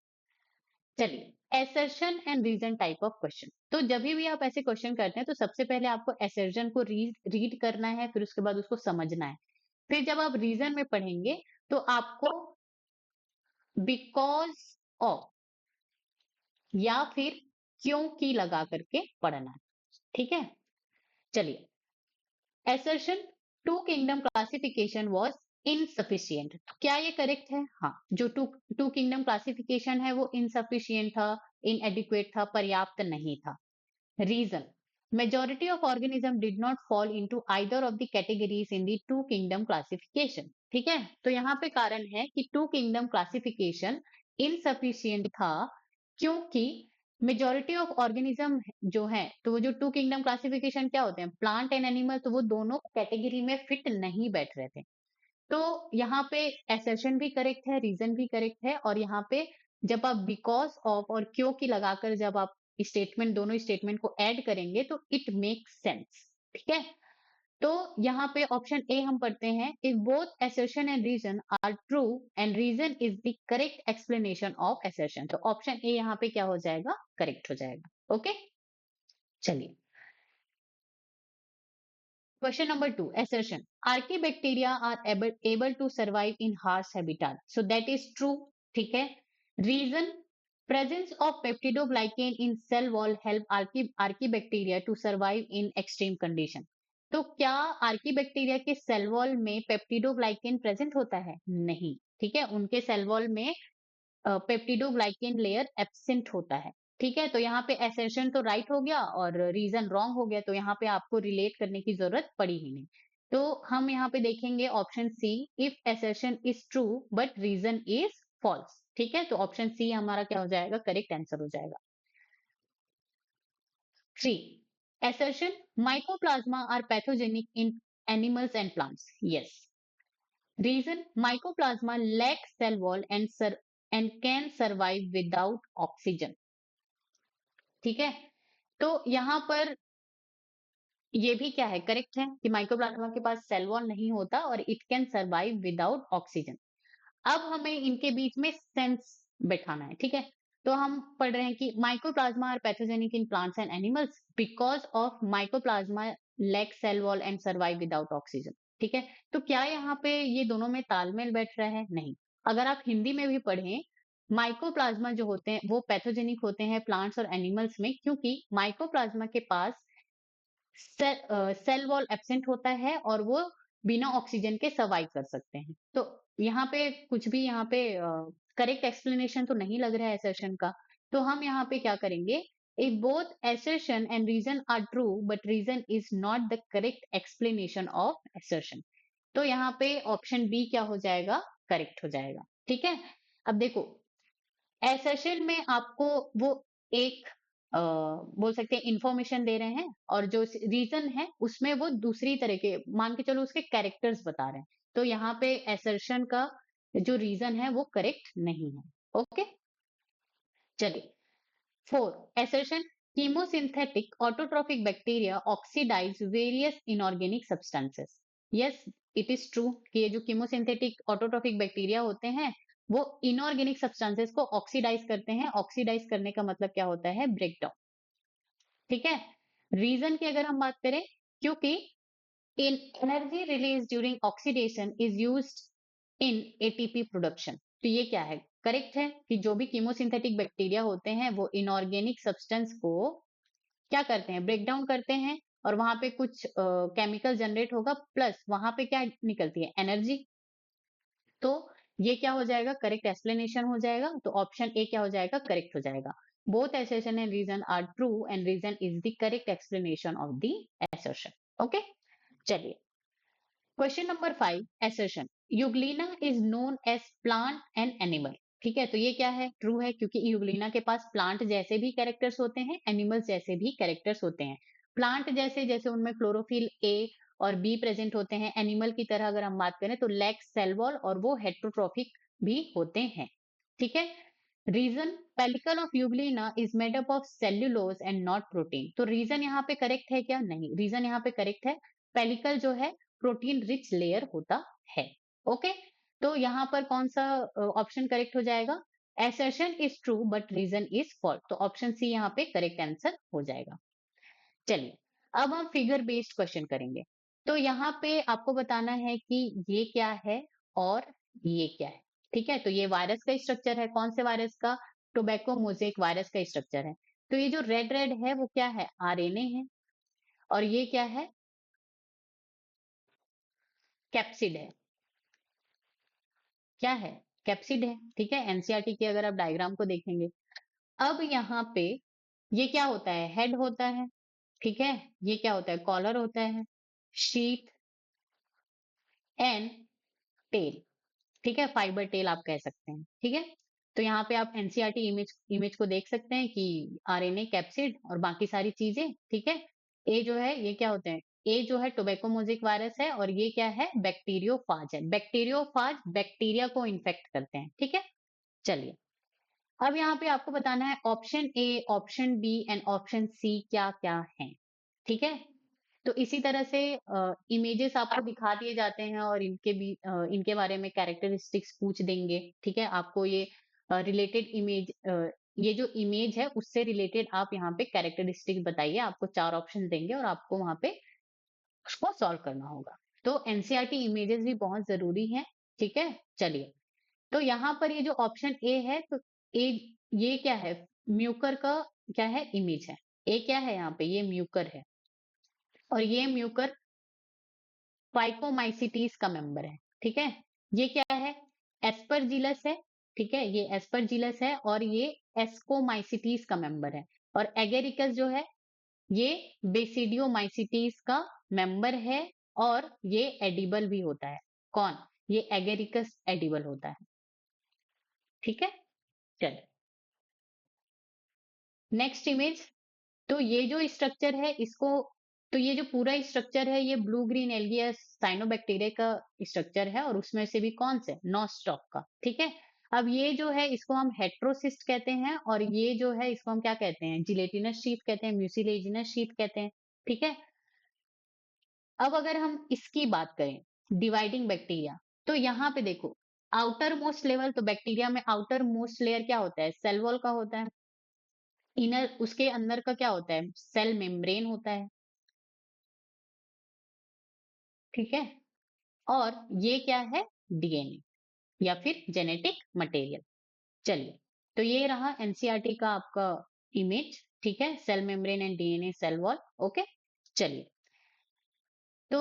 चलिए, assertion and reason type of question. तो जब भी आप ऐसे क्वेश्चन करते हैं तो सबसे पहले आपको एसर्शन को रीड करना है, फिर उसके बाद उसको समझना है। फिर जब आप रीजन में पढ़ेंगे तो आपको बिकॉज ऑफ या फिर क्योंकि लगा करके पढ़ना है। ठीक है, चलिए। assertion two kingdom classification was insufficient। क्या ये करेक्ट है? हाँ, जो टू किंगडम क्लासिफिकेशन है वो insufficient था, inadequate था, पर्याप्त नहीं था। Reason, majority of organism did not fall into either of the categories in the two kingdom classification। ठीक है, तो यहाँ पे कारण है कि टू किंगडम क्लासिफिकेशन insufficient था क्योंकि मेजोरिटी ऑफ ऑर्गेनिज्म जो है, तो वो जो टू किंगडम क्लासिफिकेशन क्या होते हैं? प्लांट एंड एनिमल, तो वो दोनों कैटेगरी में फिट नहीं बैठ रहे थे। तो यहाँ पे एसर्शन भी करेक्ट है, रीजन भी करेक्ट है, और यहाँ पे जब आप बिकॉज ऑफ और क्योंकि लगाकर जब आप स्टेटमेंट, दोनों स्टेटमेंट को ऐड करेंगे तो इट मेक्स सेंस। ठीक है, तो यहाँ पे ऑप्शन ए हम पढ़ते हैं, if both assertion and reason are true and reason is the correct explanation of assertion। तो ऑप्शन ए यहाँ पे क्या हो जाएगा? करेक्ट हो जाएगा। ओके, चलिए। Question number 2, assertion. Archaebacteria are able to survive in harsh habitat. So that is true. ठीक है. Reason, presence of peptidoglycan in cell wall help archaebacteria to survive in extreme condition. तो क्या archaebacteria के cell wall में peptidoglycan present होता है? नहीं। ठीक है, उनके सेल वॉल में पेप्टिडोग्लाइकेन लेयर एब्सेंट होता है। ठीक है, तो यहाँ पे एसर्शन तो राइट हो गया और रीजन रॉन्ग हो गया, तो यहाँ पे आपको रिलेट करने की जरूरत पड़ी ही नहीं। तो हम यहाँ पे देखेंगे option C, if assertion is true but reason is false. ठीक है, तो ऑप्शन सी हमारा क्या हो जाएगा? करेक्ट आंसर हो जाएगा। 3, assertion, mycoplasma are pathogenic in animals and plants. Yes. Reason, mycoplasma lack cell wall and can survive without oxygen। ठीक है, तो यहाँ पर ये भी क्या है? करेक्ट है कि माइक्रोप्लाज्मा के पास सेल वॉल नहीं होता और it can survive without oxygen. अब हमें इनके बीच में सेंस बैठाना है। ठीक है, तो हम पढ़ रहे हैं कि microplasma are pathogenic in plants and animals because of microplasma lack cell wall and survive without oxygen. ठीक है, तो क्या यहाँ पे ये दोनों में तालमेल बैठ रहा है? नहीं। अगर आप हिंदी में भी पढ़ें, माइक्रोप्लाज्मा जो होते हैं वो पैथोजेनिक होते हैं प्लांट्स और एनिमल्स में, क्योंकि माइक्रोप्लाज्मा के पास सेल वॉल एब्सेंट होता है और वो बिना ऑक्सीजन के सर्वाइव कर सकते हैं। तो यहाँ पे कुछ भी यहाँ पे करेक्ट एक्सप्लेनेशन तो नहीं लग रहा है assertion का। तो हम यहाँ पे क्या करेंगे, if both assertion and reason are true but reason is not the correct explanation of assertion। तो यहाँ पे ऑप्शन बी क्या हो जाएगा? करेक्ट हो जाएगा। ठीक है, अब देखो, एसेशन में आपको वो एक बोल सकते हैं इंफॉर्मेशन दे रहे हैं, और जो रीजन है उसमें वो दूसरी तरह के, मान के चलो उसके कैरेक्टर्स बता रहे हैं। तो यहाँ पे एसर्शन का जो रीजन है वो करेक्ट नहीं है। ओके, चलिए। 4, assertion, chemosynthetic autotrophic bacteria oxidize various inorganic substances। Yes, it is true कि ये जो chemosynthetic autotrophic bacteria होते हैं वो inorganic substances को ऑक्सीडाइज करते हैं। ऑक्सीडाइज करने का मतलब क्या होता है? ब्रेकडाउन। ठीक है, रीजन की अगर हम बात करें, क्योंकि इन energy release during oxidation is used in ATP production. तो ये क्या है? करेक्ट है कि जो भी कीमोसिंथेटिक बैक्टीरिया होते हैं वो इनऑर्गेनिक सब्सटेंस को क्या करते हैं? ब्रेक डाउन करते हैं, और वहां पे कुछ केमिकल जनरेट होगा, प्लस वहां पे क्या निकलती है? एनर्जी। तो ये क्या हो जाएगा, करेक्ट एक्सप्लेनेशन हो जाएगा। तो ऑप्शन ए क्या हो जाएगा, करेक्ट हो जाएगा। Both assertion and reason are true and reason is the correct explanation of the assertion. Okay, चलिए question number 5, assertion Euglena is known as plant and animal. ठीक है, तो ये क्या है, ट्रू है, क्योंकि यूग्लिना के पास प्लांट जैसे भी कैरेक्टर्स होते हैं, एनिमल्स जैसे भी कैरेक्टर्स होते हैं। प्लांट जैसे जैसे उनमें क्लोरोफिल ए और बी प्रेजेंट होते हैं, एनिमल की तरह अगर हम बात करें तो लैक सेल वॉल और वो हेट्रोट्रोफिक भी होते हैं। ठीक है, reason pellicle of Euglena is made up of cellulose and not protein. तो रीजन यहाँ पे करेक्ट है क्या, नहीं, रीजन यहाँ पे करेक्ट है। पेलिकल जो है प्रोटीन रिच लेयर होता है। ओके, तो यहाँ पर कौन सा ऑप्शन करेक्ट हो जाएगा, assertion is true but reason is false. तो ऑप्शन सी यहाँ पे करेक्ट आंसर हो जाएगा। चलिए अब हम फिगर बेस्ड क्वेश्चन करेंगे। तो यहाँ पे आपको बताना है कि ये क्या है और ये क्या है। ठीक है, तो ये वायरस का स्ट्रक्चर है, कौन से वायरस का, टोबैको मोजेक वायरस का स्ट्रक्चर है। तो ये जो रेड रेड है वो क्या है, आरएनए है, और ये क्या है, कैप्सिड है। क्या है, कैप्सिड है। ठीक है, एनसीईआरटी की अगर आप डायग्राम को देखेंगे, अब यहाँ पे ये क्या होता है, हेड होता है। ठीक है, ये क्या होता है, कॉलर होता है, शीथ एंड टेल। ठीक है, फाइबर टेल आप कह सकते हैं। ठीक है, तो यहाँ पे आप एनसीईआरटी इमेज इमेज को देख सकते हैं कि आरएनए, कैप्सिड और बाकी सारी चीजें। ठीक है, ए जो है ये क्या होते हैं, ए जो है टोबैकोमोजिक वायरस है, और ये क्या है, बैक्टीरियोफाज है। बैक्टीरियोफाज बैक्टीरिया को इन्फेक्ट करते हैं। ठीक है, चलिए अब यहाँ पे आपको बताना है option A, option B and option C क्या क्या है। ठीक है, तो इसी तरह से इमेजेस आपको दिखा दिए जाते हैं और इनके बारे में कैरेक्टरिस्टिक्स पूछ देंगे। ठीक है, आपको ये रिलेटेड इमेज, ये जो इमेज है उससे रिलेटेड आप यहाँ पे कैरेक्टरिस्टिक्स बताइए। आपको 4 ऑप्शन देंगे और आपको वहां पे उसको सॉल्व करना होगा। तो एनसीईआरटी इमेजेस भी बहुत जरूरी है। ठीक है, चलिए तो यहाँ पर ये जो ऑप्शन ए है, तो ए ये क्या है, म्यूकर का क्या है, इमेज है। ए क्या है यहाँ पे, ये म्यूकर है, और ये म्यूकर फाइकोमाइसिटीज का मेंबर है। ठीक है, ये क्या है, एस्परजिलस है। ठीक है, ये एस्परजिलस है और ये एस्कोमाइसिटीज का मेंबर है। और एगेरिकस जो है ये बेसिडियोमाइसिटीज का मेंबर है, और ये एडिबल भी होता है। कौन, ये एगेरिकस एडिबल होता है। ठीक है, चलिए नेक्स्ट इमेज। तो ये जो स्ट्रक्चर है इसको, तो ये जो पूरा स्ट्रक्चर है ये ब्लू ग्रीन एल्गिया साइनोबैक्टीरिया का स्ट्रक्चर है, और उसमें से भी कौन से, नॉस्टॉक का। ठीक है, अब ये जो है इसको हम हेट्रोसिस्ट कहते हैं, और ये जो है इसको हम क्या कहते हैं, जिलेटिनस शीथ कहते हैं, म्यूसिलेजिनस शीथ कहते हैं। ठीक है, अब अगर हम इसकी बात करें डिवाइडिंग बैक्टीरिया, तो यहाँ पे देखो आउटर मोस्ट लेवल, तो बैक्टीरिया में आउटर मोस्ट लेयर क्या होता है, सेल वॉल का होता है। इनर, उसके अंदर का क्या होता है, सेल मेम्ब्रेन होता है। ठीक है, और ये क्या है, डीएनए या फिर जेनेटिक मटेरियल। चलिए, तो ये रहा एनसीईआरटी का आपका इमेज। ठीक है, cell membrane and DNA cell wall. Okay, चलिए तो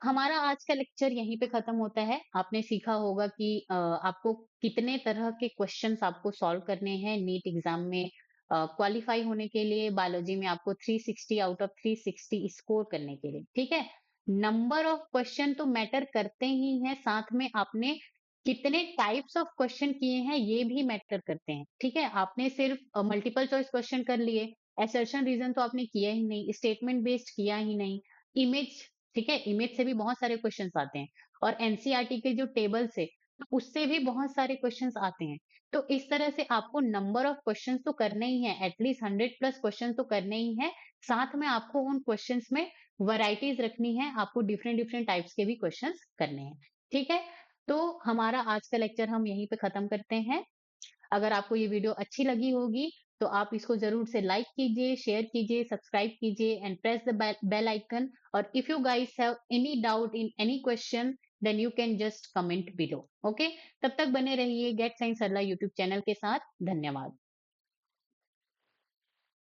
हमारा आज का लेक्चर यहीं पे खत्म होता है। आपने सीखा होगा कि आपको कितने तरह के क्वेश्चंस आपको सॉल्व करने हैं नीट एग्जाम में क्वालिफाई होने के लिए। बायोलॉजी में आपको 360 आउट ऑफ 360 स्कोर करने के लिए। ठीक है, नंबर ऑफ क्वेश्चन तो मैटर करते ही हैं, साथ में आपने कितने टाइप्स ऑफ क्वेश्चन किए हैं ये भी मैटर करते हैं। ठीक है, आपने सिर्फ मल्टीपल चॉइस क्वेश्चन कर लिए, असर्शन रीजन तो आपने किया ही नहीं, स्टेटमेंट बेस्ड किया ही नहीं, इमेज, ठीक है, इमेज से भी बहुत सारे क्वेश्चंस आते हैं, और एनसीईआरटी के जो टेबल्स है तो उससे भी बहुत सारे क्वेश्चंस आते हैं। तो इस तरह से आपको नंबर ऑफ क्वेश्चंस तो करने ही है, एटलीस्ट 100+ क्वेश्चन तो करने ही है। साथ में आपको उन क्वेश्चंस में वैरायटीज रखनी है, आपको डिफरेंट डिफरेंट टाइप्स के भी क्वेश्चंस करने हैं। ठीक है, तो हमारा आज का लेक्चर हम यहीं पे खत्म करते हैं। अगर आपको ये वीडियो अच्छी लगी होगी तो आप इसको जरूर से लाइक कीजिए, शेयर कीजिए, सब्सक्राइब कीजिए and press the bell icon. और if you guys have any doubt in any question then you can just comment below. Okay, तब तक बने रहिए get science Sarla YouTube channel के साथ। धन्यवाद।